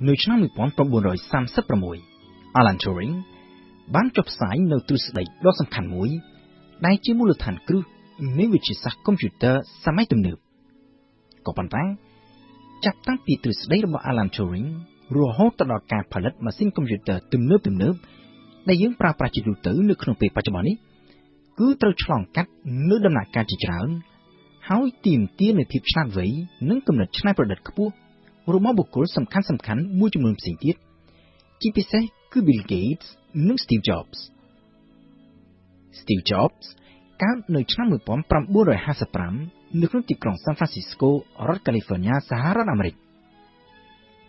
នៅឆ្នាំ1936 Alan Turing បានចុះផ្សាយនៅទ្រឹស្ដីដ៏សំខាន់មួយដែលជាមូលដ្ឋានគ្រឹះនៃវិទ្យាសាស្ត្រកុំព្យូទ័រសម័យទំនើបក៏ប៉ុន្តែចាប់តាំងពីទ្រឹស្ដីរបស់ Alan Turing រហូតដល់ការផលិតម៉ាស៊ីនកុំព្យូទ័រទំនើបដែលយើងប្រើប្រាស់ជាទូទៅនៅក្នុងពេលបច្ចុប្បន្ននេះគឺត្រូវឆ្លងកាត់នៅដំណាក់កាលជាច្រើនហើយទាមទារនូវភាពឆ្លាតវៃនិងគំនិតច្នៃប្រឌិតខ្ពស់របស់បុគ្គលសំខាន់មួយចំនួនផ្សេងទៀតជាពិសេសគឺ Bill Gates និង Steve Jobs Steve Jobs កើតនៅឆ្នាំ1955នៅក្នុងទីក្រុង San Francisco រដ្ឋ California សហរដ្ឋអាមេរិក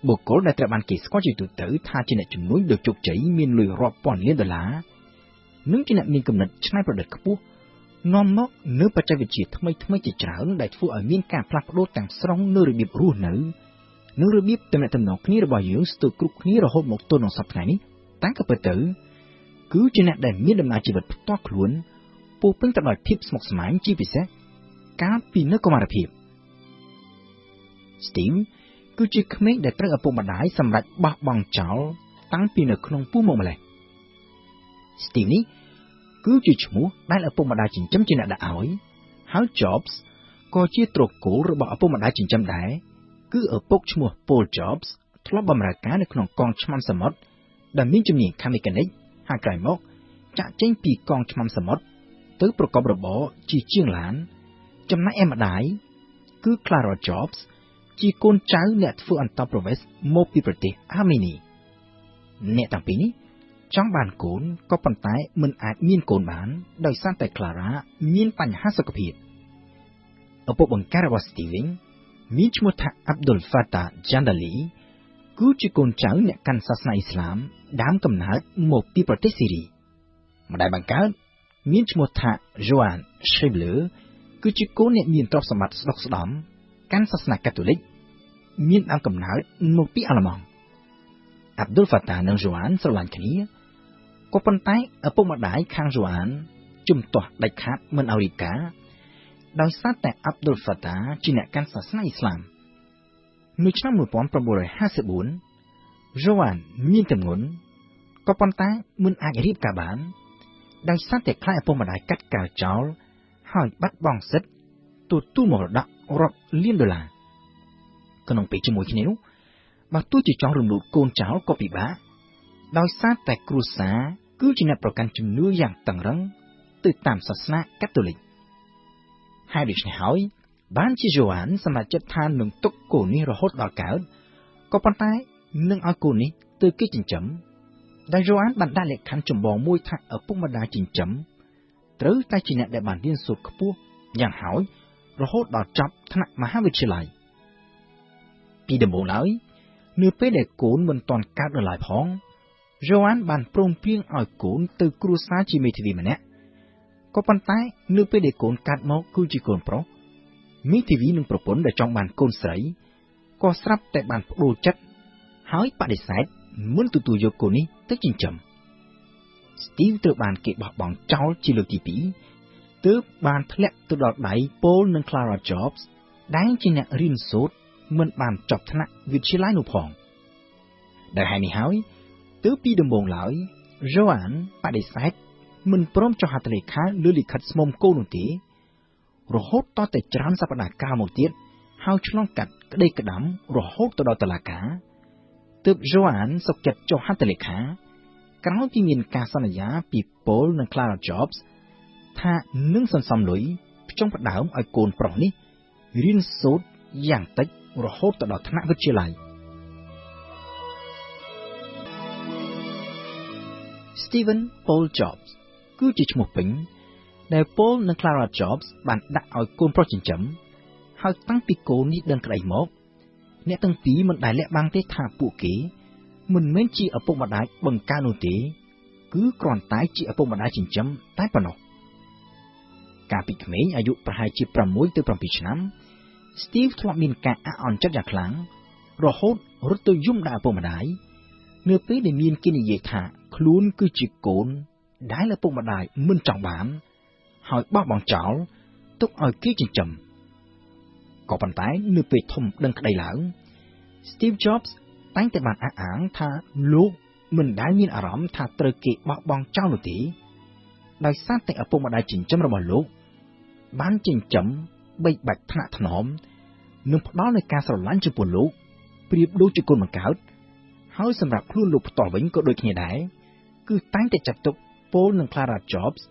បុគ្គលដែលត្រូវបានគេស្គាល់ជាទូទៅថាជាអ្នកជំនួញដ៏ជោគជ័យមានលុយរាប់ពាន់លានដុល្លារនិងជាអ្នកមានគំនិតច្នៃប្រឌិតខ្ពស់នាំមកនូវបច្ចេកវិទ្យាថ្មីជាច្រើនដែលធ្វើឲ្យមានការផ្លាស់ប្ដូរទាំងស្រុងនៅរបៀបរស់នៅនិងរបៀបទំនាក់ទំនងគ្នារបស់យើងស្ទើរគ្រប់គ្នារហូតមកទល់នឹងសប្តាហ៍នេះតែក៏ពិតទៅគឺជាអ្នកដែលមានដំណើរជីវិតផ្ទាល់ខ្លួនពោរពេញទៅដោយភាពស្មុគស្មាញជាពិសេសកាលពីនៅកុមារភាព Steve គឺជាក្មេងដែលត្រូវឪពុកម្ដាយសម្រេចបោះបង់ចោលតាំងពីនៅក្នុងពោះមកម្លេះ Steve នេះគឺជាឈ្មោះដែលឪពុកម្ដាយចិញ្ចឹមជាអ្នកដាក់ឲ្យហើយ Jobs ក៏ជាត្រកូលរបស់ឪពុកម្ដាយចិញ្ចឹមដែរគឺឪពុកឈ្មោះ Paul Jobs ធ្លាប់បម្រើការនៅក្នុងកងឆ្មាំសមុទ្រដែលមានជំនាញខាងមេកានិកហើយក្រោយមកចាក់ចេញពីកងឆ្មាំសមុទ្រទៅប្រកបរបរជាជាងឡានចំណែកឯម្ដាយគឺ Clara Jobs ជាកូនចៅអ្នកធ្វើអន្តោប្រវេសន៍មកពីប្រទេសអាមេនីអ្នកទាំងពីរនេះចង់បានកូនក៏ប៉ុន្តែមិនអាចមានកូនបានដោយសារតែ Clara មានបញ្ហាសុខភាពឪពុកបង្ការរបស់ Steve មានឈ្មោះថា Abdul Fattah Jandali គឺជាកូនចៅអ្នកកាន់សាសនាអ៊ីស្លាមដើមកំណើតមកពីប្រទេសស៊ីរីម្ដាយបង្កើតមានឈ្មោះថា Joan Schriebler គឺជាកូនអ្នកមានទ្រព្យសម្បត្តិស្ដុកស្ដំកាន់សាសនាកាតូលិកមានដើមកំណើតមកពីអាល្លឺម៉ង់ Abdul Fattah និង Joan ស្រឡាញ់គ្នាក៏ប៉ុន្តែឪពុកម្ដាយខាង Joan ជំទាស់ដាច់ខាតមិនឲ្យរៀបការដោយសារតែ Abdul Fattah ជាអ្នកកាន់សាសនាអ៊ីស្លាមនៅឆ្នាំ1954 Joan មានទម្ងន់ក៏ប៉ុន្តែមិនអាចរៀបការបានដោយសារតែខ្លាចឪពុកម្ដាយកាត់កាល់ចោលហើយបាត់បង់សិទ្ធិទទួលមរតករាប់លានដុល្លារក្នុងពេលជាមួយគ្នានោះបើទោះជាចង់រំលូតកូនចោលក៏ពិបាកដោយសារតែគ្រួសារគឺជាអ្នកប្រកាន់ជំនឿយ៉ាងតឹងរ៉ឹងទៅតាមសាសនាកាតូលិកហើយដូច្នេះហើយបានជា Joan សម្រេចចិត្តថានឹងទុកកូននេះរហូតដល់កើតក៏ប៉ុន្តែនឹងឲ្យកូននេះទៅគេចិញ្ចឹមដែល Joan បានដាក់លក្ខខណ្ឌចម្បងមួយថាឪពុកម្ដាយចិញ្ចឹមត្រូវតែជាអ្នកដែលបានរៀនសូត្រខ្ពស់យ៉ាងហោចរហូតដល់ចប់ថ្នាក់មហាវិទ្យាល័យពីដំបូងឡើយនៅពេលដែលកូនមិនទាន់កើតនៅឡើយផង Joan បានព្រមព្រៀងឲ្យកូនទៅគ្រួសារជាមេធាវីម្នាក់ក៏ប៉ុន្តែនៅពេលដែលកូនកើតមកគឺជាកូនប្រុសមេធាវីនិងប្រពន្ធដែលចង់បានកូនស្រីក៏ស្រាប់តែបានប្តូរចិត្តហើយបដិសេធមិនទទួលយកកូននេះទៅចិញ្ចឹម Steve ត្រូវបានគេបោះបង់ចោលជាលើកទី2ទើបបានធ្លាក់ទៅដល់ដៃ Paul និង Clara Jobs ដែលជាអ្នករៀនសូត្រមិនបានចប់ថ្នាក់វិទ្យាល័យនោះផងដែលហេតុនេះហើយទើបពីដំបូងឡើយ Joan បដិសេធមិនព្រមចុះហត្ថលេខាលើលិខិតស្មុំកូននោះទេរហូតតតែច្រើនសប្តាហ៍ក្រោយមកទៀតហើយឆ្លងកាត់ក្តីក្តាំរហូតទៅដល់តុលាការទើប Joan សុខចិត្តចុះហត្ថលេខាក្រោយពីមានការសន្យាពី Paul និង Clara Jobs ថានឹងសន្សំលុយផ្ចង់ផ្ដើមឲ្យកូនប្រុសនេះរៀនសូត្រយ៉ាងតិចរហូតទៅដល់ថ្នាក់វិទ្យាល័យ Stephen Paul Jobs គឺជាឈ្មោះពេញដែល Paul និង Clara Jobs បានដាក់ឲ្យកូនប្រុសចិញ្ចឹមហើយតាំងពីកូននេះដឹងក្តីមកអ្នកទាំងពីរមិនដែលលាក់បាំងទេថាពួកគេមិនមែនជាឪពុកម្ដាយបង្កើតនោះទេគឺគ្រាន់តែជាឪពុកម្ដាយចិញ្ចឹមតែប៉ុណ្ណោះកាលពីក្មេងអាយុប្រហែលជា6ទៅ7ឆ្នាំ Steve ធ្លាប់មានការអាក់អន់ចិត្តយ៉ាងខ្លាំងរហូតរត់ទៅយំដាក់ឪពុកម្ដាយនៅពេលដែលមានគេនិយាយថាខ្លួនគឺជាកូនដែលឪពុកម្ដាយមិនចង់បានហើយបោះបង់ចោលទុកឲ្យគេចិញ្ចឹមក៏ប៉ុន្តែនៅពេលធំដឹងក្តីឡើង Steve Jobs តែងតែបានអះអាងថាលោកមិនដែលមានអារម្មណ៍ថាត្រូវគេបោះបង់ចោលនោះទេដោយសារតែឪពុកម្ដាយចិញ្ចឹមរបស់លោកបានចិញ្ចឹមបីបាច់ថ្នាក់ថ្នមនិងផ្ដល់នូវការស្រឡាញ់ចំពោះលោកប្រៀបដូចជាកូនបង្កើតហើយសម្រាប់ខ្លួនលោកផ្ទាល់វិញក៏ដូចគ្នាដែរគឺតែងតែចាត់ទុក Paul និង Clara Jobs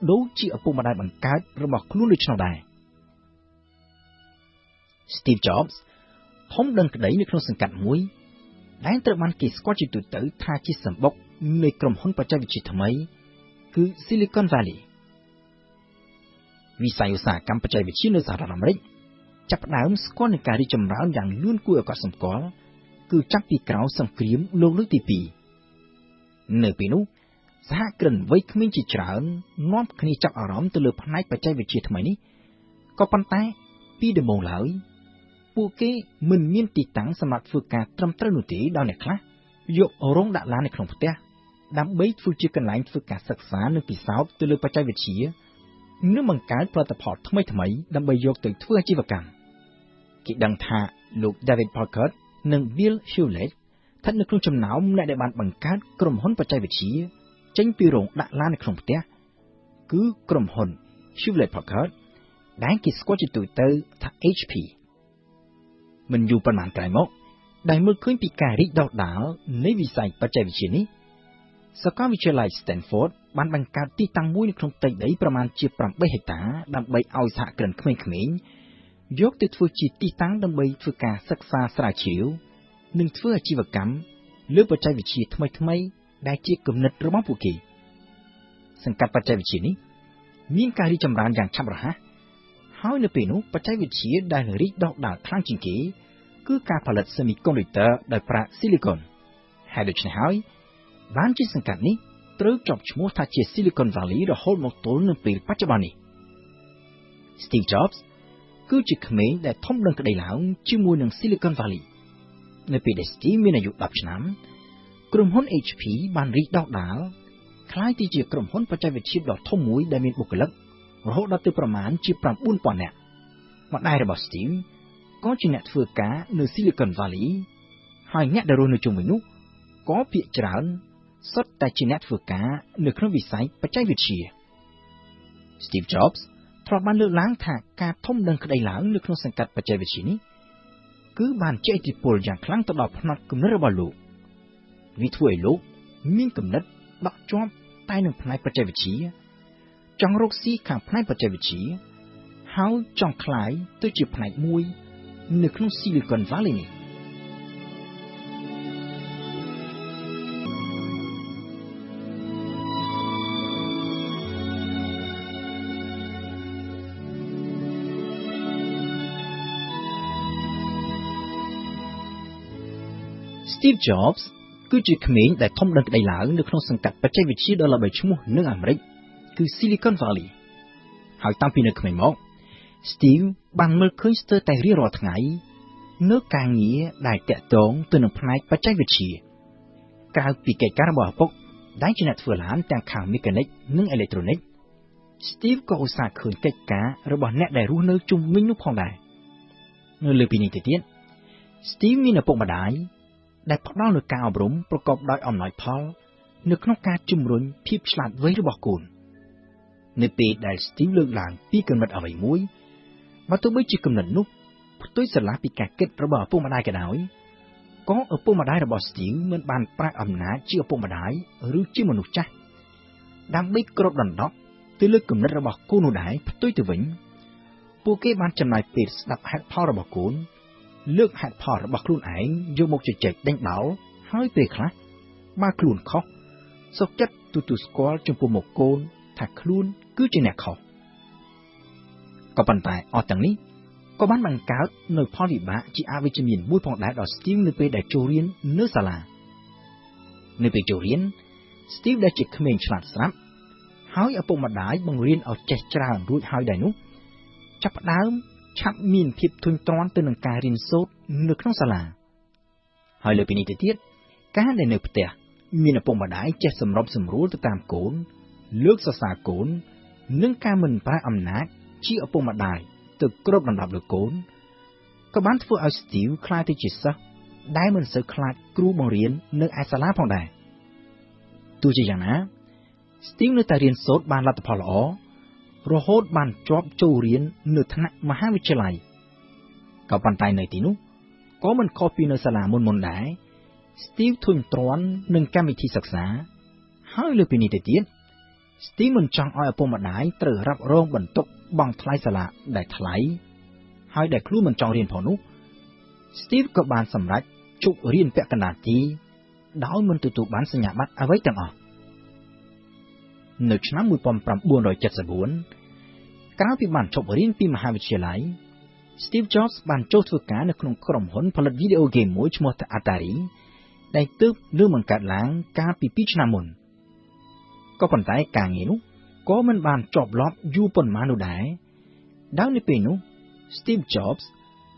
ដូចជាឪពុកម្ដាយបង្កើតរបស់ខ្លួនដូច្នោះដែរ Steve Jobs ធំដឹងក្តីនៅក្នុងសង្កាត់មួយដែលត្រូវបានគេស្គាល់ជាទូទៅថាជាសម្បុកនៃក្រុមហ៊ុនបច្ចេកវិទ្យាថ្មីគឺ Silicon Valley វិស័យឧស្សាហកម្មបច្ចេកវិទ្យានៅសហរដ្ឋអាមេរិកចាប់ផ្ដើមស្គាល់នឹងការរីកចម្រើនយ៉ាងលឿនគួរឲ្យកត់សម្គាល់គឺចាប់ពីក្រោយសង្គ្រាមលោកលើកទី2នៅពេលនោះសហគ្រិនវ័យក្មេងជាច្រើននាំគ្នាចាប់អារម្មណ៍ទៅលើផ្នែកបច្ចេកវិទ្យាថ្មីនេះក៏ប៉ុន្តែពីដំបូងឡើយពួកគេមិនមានទីតាំងសម្រាប់ធ្វើការត្រឹមត្រូវនោះទេដោយអ្នកខ្លះយករោងដាក់ឡាននៅក្នុងផ្ទះដើម្បីធ្វើជាកន្លែងធ្វើការសិក្សានិងពិសោធន៍ទៅលើបច្ចេកវិទ្យានិងបង្កើតផលិតផលថ្មីៗដើម្បីយកទៅធ្វើអាជីវកម្មគេដឹងថាលោក David Packard និង Bill Hewlett ស្ថិតនៅក្នុងចំណោមអ្នកដែលបានបង្កើតក្រុមហ៊ុនបច្ចេកវិទ្យាចេញពីរោងដាក់ឡាននៅក្នុងផ្ទះគឺក្រុមហ៊ុន Hewlett Packard ដែលគេស្គាល់ជាទូទៅថា HP មិនយូរប៉ុន្មានក្រោយមកដែលមើលឃើញពីការរីកដុះដាលនៃវិស័យបច្ចេកវិទ្យានេះសាកលវិទ្យាល័យ Stanford បានបង្កើតទីតាំងមួយនៅក្នុងផ្ទៃដីប្រមាណជា8ហិកតាដើម្បីឲ្យសហគ្រិនក្មេងៗយកទៅធ្វើជាទីតាំងដើម្បីធ្វើការសិក្សាស្រាវជ្រាវនិងធ្វើអាជីវកម្មលើបច្ចេកវិទ្យាថ្មីៗដែលជាគំនិតរបស់ពួកគេសង្កាត់បច្ចេកវិទ្យានេះមានការរីកចម្រើនយ៉ាងឆាប់រហ័សហើយនៅពេលនោះបច្ចេកវិទ្យាដែលរីកដុះដាលខ្លាំងជាងគេគឺការផលិត Semiconductor ដោយប្រើ Silicon ហើយដូច្នេះហើយបានជាសង្កាត់នេះត្រូវជាប់ឈ្មោះថាជា Silicon Valley រហូតមកទល់នឹងពេលបច្ចុប្បន្ននេះ Steve Jobs គឺជាក្មេងដែលធំដឹងក្តីឡើងជាមួយនឹង Silicon Valley នៅពេលដែល Steve មានអាយុ10ឆ្នាំក្រុមហ៊ុន HP បានរីកដុះដាលក្លាយទៅជាក្រុមហ៊ុនបច្ចេកវិទ្យាដ៏ធំមួយដែលមានបុគ្គលិករហូតដល់ទៅប្រមាណជា 9,000 នាក់ម្ដាយរបស់ Steve ក៏ជាអ្នកធ្វើការនៅ Silicon Valley ហើយអ្នកដែលរស់នៅជុំវិញនោះក៏ភាគច្រើនសុទ្ធតែជាអ្នកធ្វើការនៅក្នុងវិស័យបច្ចេកវិទ្យា Steve Jobs ធ្លាប់បានលើកឡើងថាការធំដឹងក្តីឡើងនៅក្នុងសង្កាត់បច្ចេកវិទ្យានេះគឺបានជះឥទ្ធិពលយ៉ាងខ្លាំងទៅដល់ផ្នត់គំនិតរបស់លោកវាធ្វើឲ្យលោកមានគំនិតដក់ជាប់តែនឹងផ្នែកបច្ចេកវិទ្យាចង់រកស៊ីខាងផ្នែកបច្ចេកវិទ្យាហើយចង់ក្លាយទៅជាផ្នែកមួយនៅក្នុង Silicon Valley នេះSteve Jobs គឺជាក្មេងដែលធំដឹងក្តីឡើងនៅក្នុងសង្កាត់បច្ចេកវិទ្យាដ៏ល្បីឈ្មោះនៅអាមេរិកគឺ Silicon Valley ហើយតាំងពីនៅក្មេងមក Steve បានមើលឃើញស្ទើរតែរៀងរាល់ថ្ងៃនៅការងារដែលតាក់ទងទៅនឹងផ្នែកបច្ចេកវិទ្យាក្រៅពីកិច្ចការរបស់ឪពុកដែលជាអ្នកធ្វើឡានទាំងខាងមេកានិកនិងអេឡិចត្រូនិក Steve ក៏ឧស្សាហ៍ឃើញកិច្ចការរបស់អ្នកដែលរស់នៅជុំវិញនោះផងដែរនៅលើពីនេះទៅទៀត Steve មានឪពុកម្ដាយដែលផ្ដល់នូវការអប់រំប្រកបដោយអំណោយផលនៅក្នុងការជំរុញភាពឆ្លាតវៃរបស់កូននៅពេលដែល Steve លើកឡើងពីគំនិតអ្វីមួយបើទោះបីជាគំនិតនោះផ្ទុយស្រឡះពីការគិតរបស់ឪពុកម្ដាយក៏ដោយក៏ឪពុកម្ដាយរបស់ Steve មិនបានប្រើអំណាចជាឪពុកម្ដាយឬជាមនុស្សចាស់ដើម្បីគ្របដណ្ដប់ទៅលើគំនិតរបស់កូននោះដែរផ្ទុយទៅវិញពួកគេបានចំណាយពេលស្ដាប់ហេតុផលរបស់កូនលើកហេតុផលរបស់ខ្លួនឯងយកមកជជែកដេញដោលហើយពេលខ្លះបើខ្លួនខុសសុខចិត្តទទួលស្គាល់ចំពោះមុខកូនថាខ្លួនគឺជាអ្នកខុសក៏ប៉ុន្តែអស់ទាំងនេះក៏បានបង្កើតនៅផលវិបាកជាអវិជ្ជមានមួយផងដែរដល់ Steve នៅពេលដែលចូលរៀននៅសាលានៅពេលចូលរៀន Steve ដែលជាក្មេងឆ្លាតស្រាប់ហើយឪពុកម្ដាយបង្រៀនឲ្យចេះច្រើនរួចហើយដែរនោះចាប់ផ្ដើមឆាប់មានភាពធុញទ្រាន់ទៅនឹងការរៀនសូត្រនៅក្នុងសាលាហើយលើពីនេះទៅទៀតការដែលនៅផ្ទះមានឪពុកម្ដាយចេះសម្របសម្រួលទៅតាមកូនលើកសរសើរកូននិងការមិនប្រើអំណាចជាឪពុកម្ដាយទៅគ្របដណ្ដប់លើកូនក៏បានធ្វើឲ្យ Steve ក្លាយទៅជាសិស្ស ได้มันเสือคลาดครูบางเรียนเนื้อไอซาลาพองได้ตัวจีอย่างนะสตีฟเนื้อแต่เรียนโซดบานรัตพลอ๋อโรโฮดบานจอบโจเรียนเนื้อธนมหาวิทยาลัยกับปันไตในตีนุก็มันคอปีเนื้อสลามนได้สตีฟทุนตรอนหนึ่งการวิธีศึกษาให้เลือกปีนี้แต่เดียนสตีฟมันจังอ้อยปมได้ตรึรับรองบรรทุกบังทลายสละได้ทลายให้ได้ครูมันจังเรียนพอนุสตีฟกับบานสำรัดจุกเรียนเปะกันนาทีดาวมันตุบานสัญญาบัตรเอาไว้ต่างออกในชั้นมือปอมปรำบัวรอยจัดสบุนก้าวปีบานจบเรียนปีมหาวิทยาลัยสตีฟจ็อบส์บานโจทย์การในขนมกล่อมหนผลิตวิดีโอเกมมวยชมวตอัตารีได้ตึกเรื่องมันกัดล้างการปีพิชนามุนก็ปัญไตกางเงินุก็มันบานจบล็อบยูปนมานุได้ดาวในปีนุสตีฟจ็อบส์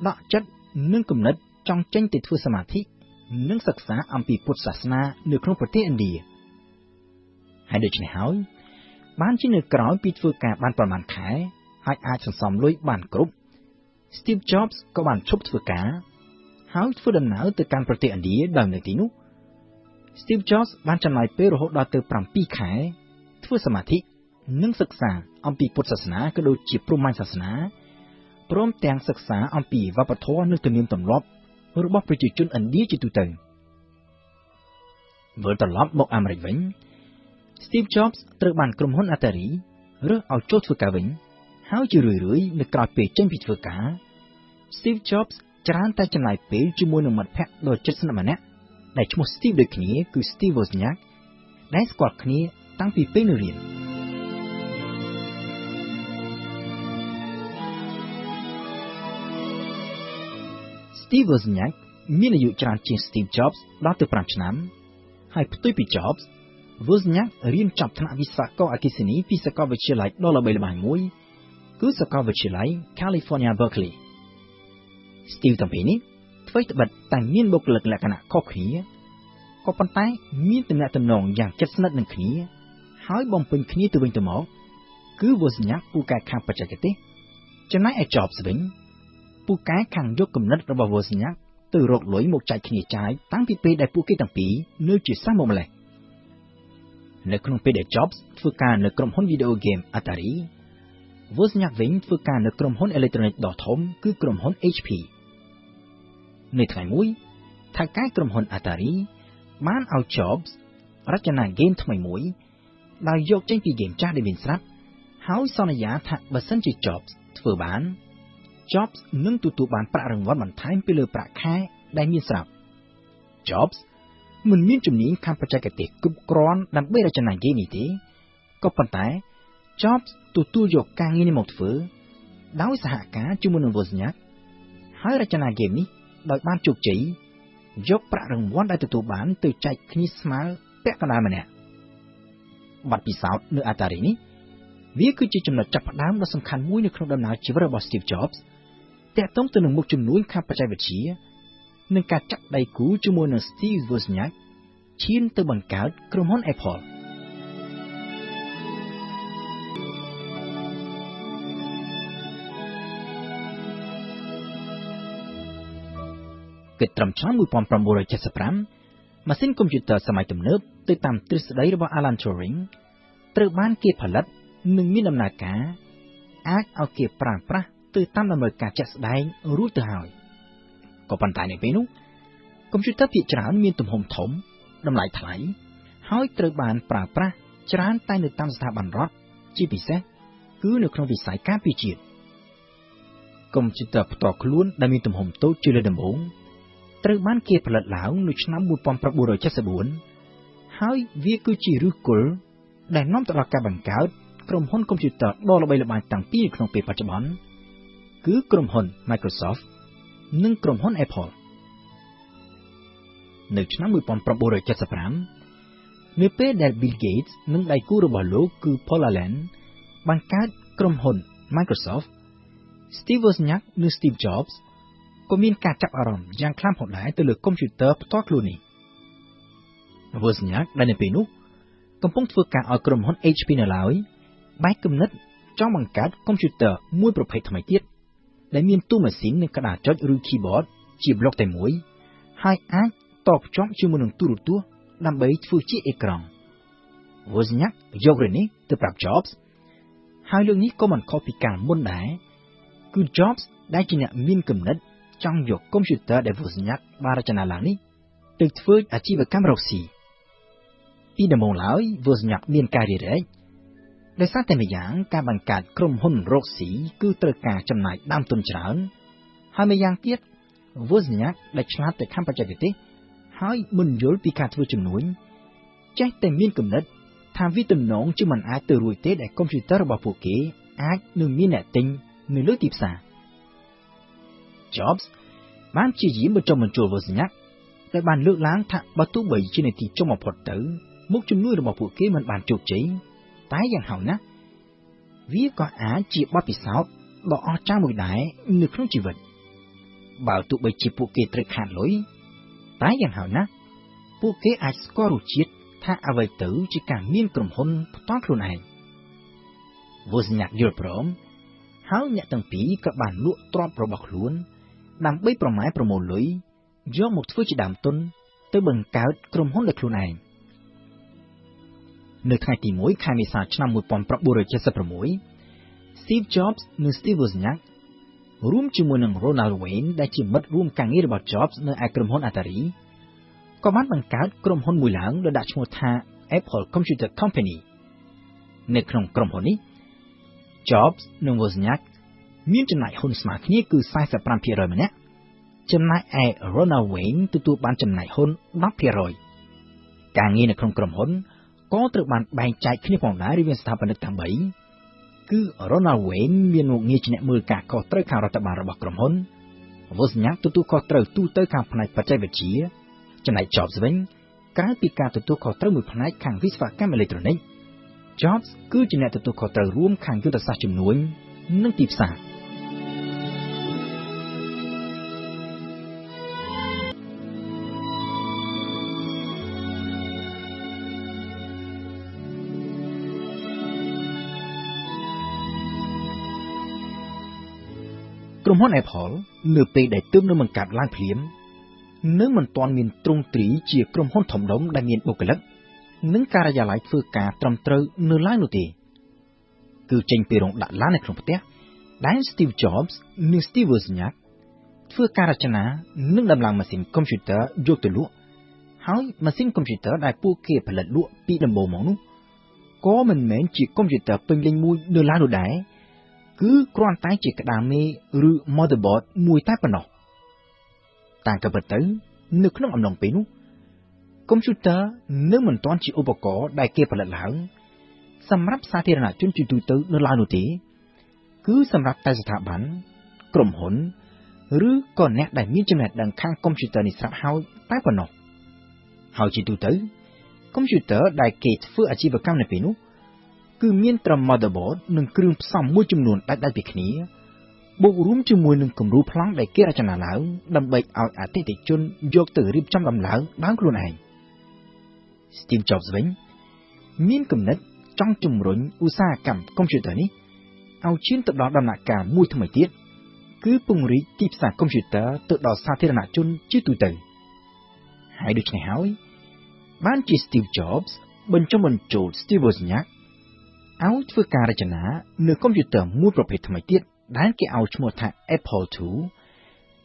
ดักจัดนึ่งกำเนิดจังเจนติดฟื้นสมาธินึ่งศึกษาอัมพีพุทธศาสนาในครองประเทศอินเดียให้เด็กในเฮาบ้านที่หนึ่งกล่าวปีฟื้นการบ้านประมาณขายให้อาจสังสมลุยบ้านกรุ๊ปสตีฟจ็อบส์ก็บ้านชบฟื้นการเฮาฟื้นดำหนาวtừการประเทศอินเดียดาวในที่นู้สตีฟจ็อบส์บ้านจำนายเปโรดาวtừปรำปีขายฟื้นสมาธินึ่งศึกษาอัมพีพุทธศาสนาก็โดยจีบปรุมันศาสนาพร้อมแต่งศึกษาอัมพีวัปทนึกถึงเนียมตำรบระบบประจุจุนอันดีจิตุเตอร์เวอร์ตลอดบอกอเมริกวินสตีฟจ็อบส์ตระบันกลุ่มฮอนอัตรีหรือเอาโจทย์ฝึกการวินหาจะเรื่อยๆในกราบเปย์เจนพิดฝึกการสตีฟจ็อบส์จะร้านแต่จำหน่ายเปย์จมูกหนึ่งมัดแพะโดยจัดสนามเนี่ยได้ชมสตีฟโดยขณีคือสตีฟวอสเนียกได้สกอตขณีตั้งปีเปย์เรียนสตีฟวอสเนียกมีอายุจานจีนสตีฟจ็อบส์ได้ตัวปรัชญาให้ผู้ตุยปีจ็อบส์วอสเนียกเรียนจบทางวิศวกรรมอาคิสินีพิศกวิทยาลัยดอลลาร์เบลบายมวยคือสกาววิทยาลัยแคลิฟอร์เนียเบอร์คลีย์สตีฟตั้งปีนี้ทว่าจะบัดแต่งมีนบุคลิกลักษณะข้อขีก็ปัญไตมีนตำแหน่งตำแหน่งอย่างจัดสนัดหนึ่งขีหายบอมเป็นขีตัวเป็นตัวหมอคือวอสเนียกผู้การข้างปัจจัยเตจะนั่งไอจ็อบส์วิ่งผู้การข้างยกกำนัดระบบวอสเนียกตื่นรกหลอยหมกใจขีใจตั้งปีเปได้ผู้เกี่ยตั้งปีเนื้อจีสร้างมุมเลยในกลุ่มเปได้จ็อบส์ฝึกการในกลุ่มห้องวิดีโอเกมอัตารีวอสเนียกวิ่งฝึกการในกลุ่มห้องอิเล็กทรอนิกส์ดอทอมคือกลุ่มห้อง HP ในไทยมุ้ยทางการกลุ่มห้องอัตารีมันเอาจ็อบส์รัชนาเกมทำไมมุ้ยได้ยกเจ้าปีเกมจ้าได้บินสับเฮาสอนยาถักบัสันจีจ็อบส์ฝึกบ้านจ็อบส์นึ่งตัวบ้านประรังวัดมันไทม์ไปเลยประแค่ได้มีสับจ็อบส์มันมีจุดนี้คำประจัยกติกรุบกรอนนำไปรัชนาเกมนี้ทีก็ปัญหาจ็อบส์ตัวยกการเงินในหมดฝืนดาวสหการจุมันวอสเนียกให้รัชนาเกมนี้โดยบ้านจุกจียกประรังวัดได้ตัวบ้านตัวใจคณิสมาเปะกันได้มาเนี่ยบัดปีสาวเนื้ออัตารีนี้วิคือจีจำนวนจับดาวและสำคัญมุ้ยในครองดำน้ำชีวระบบสตีฟจ็อบส์แต่ต้องตัวหนึ่งมุกจุดนู้นคำประจัยวิชีหนึ่งการจับได้กู้จุมันสตีฟวอสเนียกชิ้นตัวบังการกลุ่มฮอนแอปเปิลเกิดตรำช้อนมือปอมปรำโบราณเจ็ดสิบพรำมาสิ้นคอมพิวเตอร์สมัยตำเนิบติดตามทฤษฎีระบบอลันทูริงตระบ้านเก็บผลัดหนึ่งมีดำนากาอาจเอาเก็บปรางปะติดตามดำเนินการจัดแสดงรู้ตัวหายก็ปัญหาในปีนู้คอมพิวเตอร์พิจารณามีตุ่มหอมถมดำไหลถลายหายตระบ้านปรางปะจานใต้ในตามสถาบันรัฐจีพิเศษคือในโครงวิสัยการพิจิตรคอมพิวเตอร์ต่อคล้วนได้มีตุ่มหอมโตจุลดำบงตระบ้านเก็บผลัดเหลาในชั้นบุปผาประบุโดยเจสบุนหายวิกุจิรุกุลได้น้อมตลอดการบังคับกลุ่มหุ้นคอมพิวเตอร์ดอลลาร์ใบละบายต่างปีในปีปัจจุบันคือกลุ่มหุ้น Microsoft หนึ่งกลุ่มหุ้น Apple ในชั้นบุปผาประบุโดยเจสปรามเมื่อเป็นเดลบิลเกตส์หนึ่งได้กู้ระบาดโลกคือพอลแลนด์บังคับกลุ่มหุ้น Microsoft สตีฟวอสเนียกหรือสตีฟจ็อบส์ก็มีการจับอารมณ์อย่างคล้ำหดหลายตัวเลือกคอมพิวเตอร์ตัวคลูนี่วอสเนียกได้ในปีนู้กำลังฝึกการเอากลุ่มหุ้น HP ในลาวใบกำเนิดจ้องบังคับคอมพิวเตอร์มวยประเภททำไมเตี้ยได้มีตู้แมชชีนในกระดาษจดหรือคีย์บอร์ดจีบล็อกแต่มวยใ hai ác tọp chọn chưa một nông tu tua đam bấy phu chi ekran Wozniak dọc rồi ní từ Brad Jobs hai lượng ní có một copy càng môn đá cứ Jobs đã chỉ nhận miên cầm đất trong dục computer để Wozniak ba ra chân là ní từ phơi ở chi về cam rọc xì pi đầm mông lái Wozniak miên cài đi đấy để sát tên dạng ca bằng cạt krom hôn rọc xì cứ từ cả chấm này đam tuần trán hai mươi dạng tiết Wozniak đã chát từ khám bạch thế hai mình dối pi cạt vừa chừng núi trái tên miên cầm đất tham vi tình nón chứ mình ai từ ruồi tết để computer bảo phụ kế ai nương miên nẹt tinh nương lưới tiếp xả Jobs bán chỉ dĩ một trong mình chùa Wozniak tại bàn lưỡng láng thạ bao tú bảy trên này thì trong một phật tử múc chung nuôi được bảo phụ kế mình bàn chụp chỉ tái dạng hỏng nát viết có á chỉ bao bị sáu bỏ trang mùi đái nửa không chỉ vật bảo tụ bảy chỉ phụ kế trực hạn lối tái dạng hỏng nát phụ kế ai có đủ chiếtถ้าเอาไว้ตื้อจะการมีนกลุ่มคนต้องครูนายWozniakยืนพร้อมเขาเนี่ยตั้งปีกับบานลุ่ตรอบระบบล้วนดำใบประไม้ประโมลเลยย่อหมดฟื้นจะดำต้นเตบังการกลุ่มคนเด็กครูนายในทางที่มวยคามิสาชนำมวยปอนประบุริเจสประมวยSteve Jobs และ Steve Wozniak ร่วมជាមួយនឹង Ronald Wayne ដែលជាមិត្តរួមការងាររបស់ Jobs នៅឯក្រុមហ៊ុន Atariក៏បានបង្កើតក្រុមហ៊ុនមួយឡើងដែលដាក់ឈ្មោះថា Apple Computer Company នៅក្នុងក្រុមហ៊ុននេះ Jobs និង Wozniak មានចំណាយហ៊ុនស្មើគ្នាគឺ 45% ម្នាក់ចំណែកឯ Ronald Wayne ទទួលបានចំណាយហ៊ុន 10% ការងារនៅក្នុងក្រុមហ៊ុនក៏ត្រូវបានបែងចែកគ្នាផងដែររវាងស្ថាបនិកទាំង3គឺ Ronald Wayne មានមុខងារជាអ្នកមើលការខុសត្រូវខាងរដ្ឋបាលរបស់ក្រុមហ៊ុន Wozniak ទទួលខុសត្រូវទូទៅខាងផ្នែកបច្ចេកវិទ្យាចំណែក Jobs វិញក្រៅពីការទទួលខុសត្រូវមួយផ្នែកខាងវិស្វកម្មអេឡិចត្រូនិក Jobs គឺជាអ្នកទទួលខុសត្រូវរួមខាងយុទ្ធសាស្ត្រជំនួញនិងទីផ្សារក្រុមហ៊ុន Apple នៅពេលដែលទើបនឹងបង្កើតឡើងភ្លាមនៅមិនទាន់មានទ្រង់ទ្រីជាក្រុមហ៊ុនធំដុំដែលមានបុគ្គលិកនិងការិយាល័យធ្វើការត្រឹមត្រូវនៅឡើយនោះទេគឺចេញពីរោងដាក់ឡាននៅក្នុងផ្ទះដែល Steve Jobs និង Steve Wozniak ធ្វើការរចនានិងដំឡើងម៉ាស៊ីនកុំព្យូទ័រយកទៅលក់ហើយម៉ាស៊ីនកុំព្យូទ័រដែលពួកគេផលិតលក់ពីដំបូងមកនោះក៏មិនមែនជាកុំព្យូទ័រពេញលេញមួយនៅឡើយនោះដែរគឺគ្រាន់តែជាក្តារមេឬ motherboard មួយតែប៉ុណ្ណោះតាមក៏ពិតទៅនៅក្នុងអំឡុងពេលនោះកុំព្យូទ័រនៅមិនទាន់ជាឧបករណ៍ដែលគេផលិតឡើងសម្រាប់សាធារណជនជាទូទៅនៅឡើយនោះទេគឺសម្រាប់តែស្ថាប័នក្រុមហ៊ុនឬក៏អ្នកដែលមានចំណេះដឹងខាងកុំព្យូទ័រនេះស្រាប់ហើយតែប៉ុណ្ណោះហើយជាទូទៅកុំព្យូទ័រដែលគេធ្វើអាជីវកម្មនៅពេលនោះគឺមានត្រឹម motherboard និងគ្រឿងផ្សំមួយចំនួនដាច់ៗពីគ្នាបូករួមជាមួយនឹងគំរូប្លង់ដែលគេរចនាឡើងដើម្បីឲ្យអតិថិជនយកទៅរៀបចំដំឡើងដោយខ្លួនឯង Steve Jobs វិញមានគំនិតចង់ជំរុញឧស្សាហកម្មកុំព្យូទ័រនេះឲ្យឈានទៅដល់ដំណាក់កាលមួយថ្មីទៀតគឺពង្រីកទីផ្សារកុំព្យូទ័រទៅដល់សាធារណជនជាទូទៅហើយដូច្នេះហើយបានជា Steve Jobs បញ្ចុះបញ្ចូល Steve Wozniak ឲ្យធ្វើការរចនានៅកុំព្យូទ័រមួយប្រភេទថ្មីទៀតដែលគេឲ្យឈ្មោះថា Apple II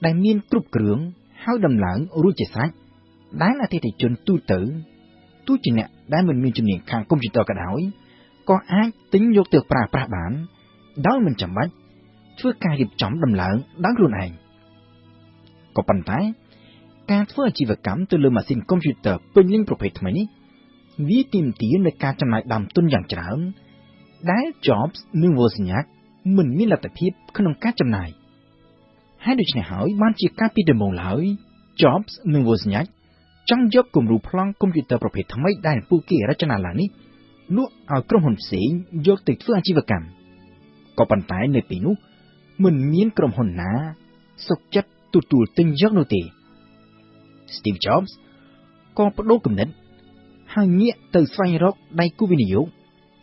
ដែលមានគ្រប់គ្រឿងហើយដំឡើងរួចជាស្រេចដែលអតិថិជនទូទៅទោះជាអ្នកដែលមិនមានជំនាញខាងកុំព្យូទ័រក៏ដោយក៏អាចទិញយកទៅប្រើប្រាស់បានដោយមិនចាំបាច់ធ្វើការរៀបចំដំឡើងដោយខ្លួនឯងក៏ប៉ុន្តែការធ្វើអាជីវកម្មទៅលើម៉ាស៊ីនកុំព្យូទ័រពេញលេញប្រភេទថ្មីនេះវាទាមទារនូវការចំណាយដើមទុនយ៉ាងច្រើនដែល Jobs និង Wozniak មិនមានលទ្ធភាពក្នុងការចំណាយហើយដូច្នេះហើយបានជាការពីដំបូងឡើយ Jobs និង Wozniak ចង់យកគំរូប្លង់កុំព្យូទ័រប្រភេទថ្មីដែលពួកគេរចនាឡើងនេះលក់ឲ្យក្រុមហ៊ុនផ្សេងយកទៅធ្វើអាជីវកម្មក៏ប៉ុន្តែនៅពេលនោះមិនមានក្រុមហ៊ុនណាសុខចិត្តទទួលទិញយកនោះទេ Steve Jobs ក៏បដូរគំនិតហើយងាកទៅស្វែងរកដៃគូវិនិយោគ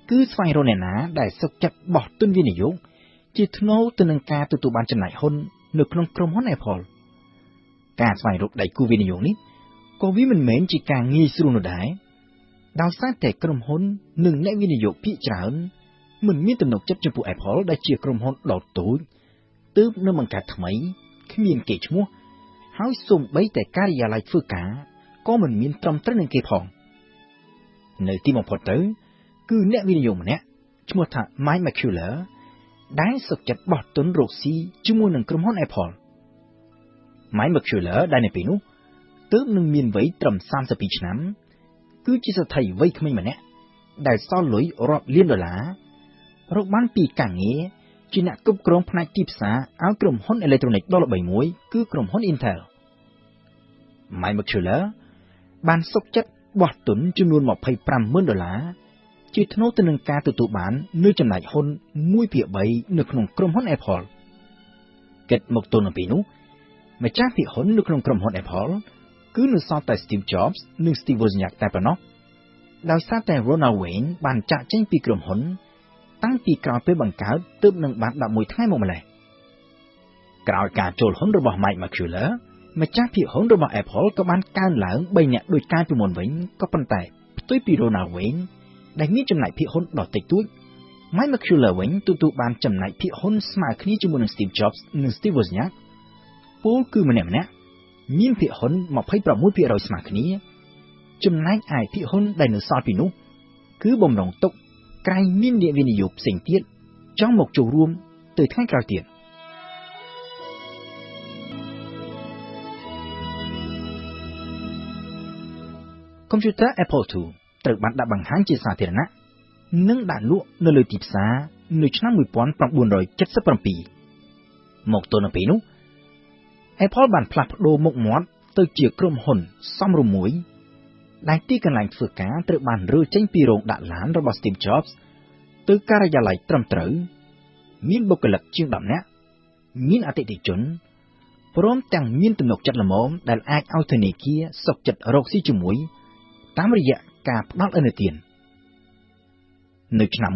គឺស្វែងរកអ្នកណាដែលសុខចិត្តបោះទុនវិនិយោគជាថ្នូរទៅនឹងការទទួលបានចំណាយហ៊ុននៅក្នុងក្រុមហ៊ុន Apple ការស្វែងរកដៃគូវិនិយោគនេះក៏វាមិនមែនជាការងាយស្រួលនោះដែរដោយសារតែក្រុមហ៊ុននិងអ្នកវិនិយោគភាគច្រើនមិនមានទំនុកចិត្តចំពោះ Apple ដែលជាក្រុមហ៊ុនដ៏តូចទើបនឹងបង្កើតថ្មីគ្មានកេរ្តិ៍ឈ្មោះហើយសូម្បីតែការិយាល័យធ្វើការក៏មិនមានត្រឹមត្រូវនឹងគេផងនៅទីបំផុតទៅគឺអ្នកវិនិយោគម្នាក់ឈ្មោះថា Mike McCullough ដែលសុខចិត្តបោះទុនរកស៊ីជាមួយនឹងក្រុមហ៊ុន Apple Mike McCullough ដែលនៅពេលនោះទើបនឹងមានវ័យត្រឹម32ឆ្នាំគឺជាស្ត្រីវ័យក្មេងម្នាក់ដែលសល់លុយរាប់លានដុល្លាររកបានពីការងារជាអ្នកគ្រប់គ្រងផ្នែកទីផ្សារឲ្យក្រុមហ៊ុនអេឡិចត្រូនិកដ៏ល្បីមួយគឺក្រុមហ៊ុន Intel Mike McCullough បានសុខចិត្តបោះទុនចំនួន$25,000ជាថ្នូរទៅនឹងការទទួលបាននូវចំណែកហ៊ុន 1/3 នៅក្នុងក្រុមហ៊ុន Apple គិតមកទល់នឹងពេលនោះម្ចាស់ភាគហ៊ុននៅក្នុងក្រុមហ៊ុន Apple គឺនៅសល់តែ Steve Jobs និង Steve Wozniak តែប៉ុណ្ណោះដោយសារតែ Ronald Wayne បានចាកចេញពីក្រុមហ៊ុនតាំងពីក្រោយពេលបង្កើតទើបនឹងបាន11ថ្ងៃមកម្ល៉េះក្រោយការចូលហ៊ុនរបស់ Mike McCullough ម្ចាស់ភាគហ៊ុនរបស់ Apple ក៏បានកើនឡើង3នាក់ដូចកាលពីមុនវិញក៏ប៉ុន្តែផ្ទុយពី Ronald Wayne ដែលមានចំណែកភាគហ៊ុនដ៏តិចតួច Mike McCullough វិញទទួលបានចំណែកភាគហ៊ុនស្មើគ្នាជាមួយនឹង Steve Jobs និង Steve Wozniak ពលគឺម្នាក់មានភាគហ៊ុន 26% ស្មើគ្នាចំណែកឯភាគហ៊ុនដែលនៅសល់ពីនោះគឺបំរុងទុកក្រែងមានអ្នកវិនិយោគផ្សេងទៀតចង់មកចូលរួមទៅថ្ងៃក្រោយទៀតកុំព្យូទ័រ Apple II ត្រូវបានដាក់បង្ហាញជាសាធារណៈនិងដាក់លក់នៅលើទីផ្សារនៅឆ្នាំ1977មកទល់នឹងពេលនោះ Apple បានផ្លាស់ប្ដូរមុខមាត់ទៅជាក្រុមហ៊ុនសមរម្យមួយដែលទីកន្លែងធ្វើការត្រូវបានរើចេញពីរោងដាក់ឡានរបស់ Steve Jobs ទៅការិយាល័យត្រឹមត្រូវមានបុគ្គលិកជាង10នាក់មានអតិថិជនព្រមទាំងមានទំនុកចិត្តល្មមដែលអាចឲ្យធនាគារសុខចិត្តរកស៊ីជាមួយតាមរយៈការផ្ដល់ឥណទាននៅឆ្នាំ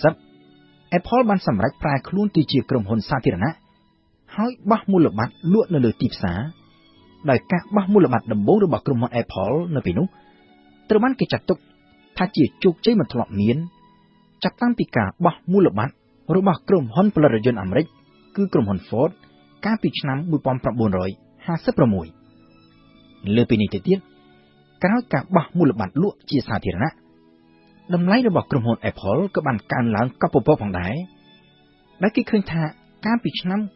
1980 Apple បានសម្រេចប្រែខ្លួនទៅជាក្រុមហ៊ុនសាធារណៈហើយបោះមូលបត្រលក់នៅលើទីផ្សារដោយការបោះមូលបត្រដំបូងរបស់ក្រុមហ៊ុន Apple នៅពេលនោះត្រូវបានគេចាត់ទុកថាជាជោគជ័យមិនធ្លាប់មានចាប់តាំងពីការបោះមូលបត្ររបស់ក្រុមហ៊ុនផលិតរថយន្តអាមេរិកគឺក្រុមហ៊ុន Ford កាលពីឆ្នាំ1956លើពីនេះទៅទៀតក្រោយការបោះមូលបត្រលក់ជាសាធារណៈតម្លៃរបស់ក្រុមហ៊ុន Apple ក៏បានកើនឡើងកប់ពពកផងដែរដែលគេឃើញថាកាលពីឆ្នាំ1977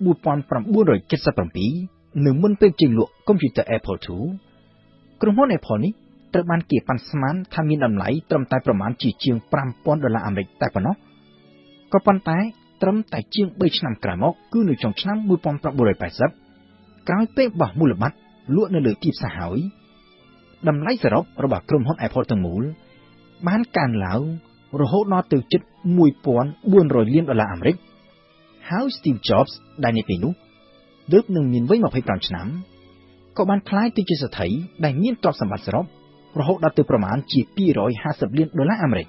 នៅមុនពេលចេញលក់កុំព្យូទ័រ Apple II ក្រុមហ៊ុន Apple នេះត្រូវបានគេប៉ាន់ស្មានថាមានតម្លៃត្រឹមតែប្រមាណជាង$5,000អាមេរិកតែប៉ុណ្ណោះក៏ប៉ុន្តែត្រឹមតែជាង3ឆ្នាំក្រោយមកគឺនៅចុងឆ្នាំ1980ក្រោយពេលបោះមូលបត្រលក់នៅលើទីផ្សារហើយតម្លៃសរុបរបស់ក្រុមហ៊ុន Apple ទាំងមូលបានកើនឡើងរហូតដល់ទៅជិត$1,400 លានអាមេរិកហើយ Steve Jobs ដែលនៅពេលនោះទើបនឹងមានវ័យ25ឆ្នាំក៏បានក្លាយទៅជាស្ត្រីដែលមានទ្រព្យសម្បត្តិសរុបរហូតដល់ទៅប្រមាណជា$250 លានអាមេរិក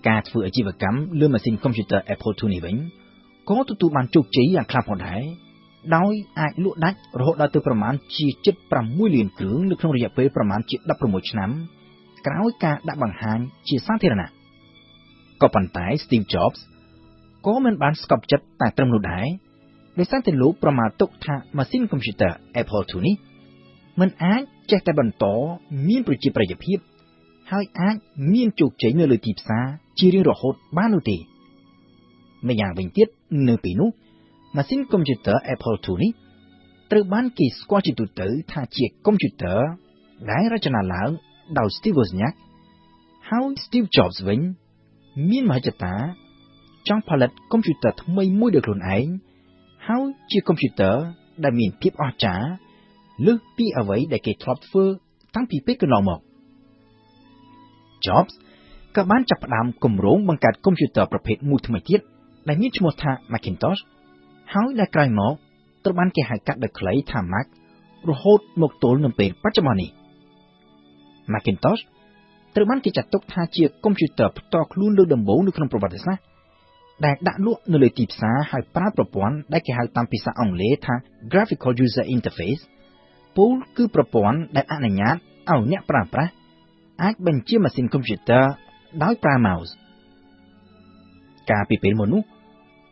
ការធ្វើអាជីវកម្មលើម៉ាស៊ីនកុំព្យូទ័រ Apple II នេះវិញក៏ទទួលបានជោគជ័យយ៉ាងខ្លាំងផងដែរដោយអាចលក់ដាច់រហូតដល់ទៅប្រមាណជាជិត6 លានគ្រឿងនៅក្នុងរយៈពេលប្រមាណជា16ឆ្នាំក្រោយការដាក់បង្ហាញជាសាធារណៈក៏ប៉ុន្តែ Steve Jobs ក៏មិនបានស្កប់ចិត្តតែត្រឹមនោះដែរដោយសារតែលោកប្រមាថទុកថាម៉ាស៊ីនកុំព្យូទ័រ Apple II នេះមិនអាចចេះតែបន្តមានប្រជាប្រិយភាពហើយអាចមានជោគជ័យនៅលើទីផ្សារជារៀងរហូតបាននោះទេម្យ៉ាងវិញទៀតនៅពេលនោះម៉ាស៊ីនកុំព្យូទ័រ Apple II នេះត្រូវបានគេស្គាល់ជាទូទៅថាជាកុំព្យូទ័រដែលរចនាឡើងដោយ Steve Wozniak ហើយ Steve Jobs វិញមានមហិច្ឆតាចង់ផលិតកុំព្យូទ័រថ្មីមួយដោយខ្លួនឯងហើយជាកុំព្យូទ័រដែលមានភាពអស្ចារ្យលើសពីអ្វីដែលគេធ្លាប់ធ្វើតាំងពីពេលកន្លងមក Jobs ក៏បានចាប់ផ្ដើមគម្រោងបង្កើតកុំព្យូទ័រប្រភេទមួយថ្មីទៀតដែលមានឈ្មោះថា Macintosh ហើយដែលក្រោយមកត្រូវបានគេហៅកាត់ដោយខ្លីថា Mac រហូតមកទល់នឹងពេលបច្ចុប្បន្ននេះ Macintosh ត្រូវបានគេចាត់ទុកថាជាកុំព្យូទ័រផ្ទាល់ខ្លួនលើកដំបូងនៅក្នុងប្រវត្តិសាស្ត្រ ដែលដាក់លក់នៅលើទីផ្សារហើយប្រើប្រព័ន្ធដែលគេហៅតាមភាសាអង់គ្លេសថា Graphical User Interface ពោលគឺប្រព័ន្ធដែលអនុញ្ញាតឲ្យអ្នកប្រើប្រាស់អាចបញ្ជាម៉ាស៊ីនកុំព្យូទ័រដោយប្រើ mouse កាលពីពេលមុននោះ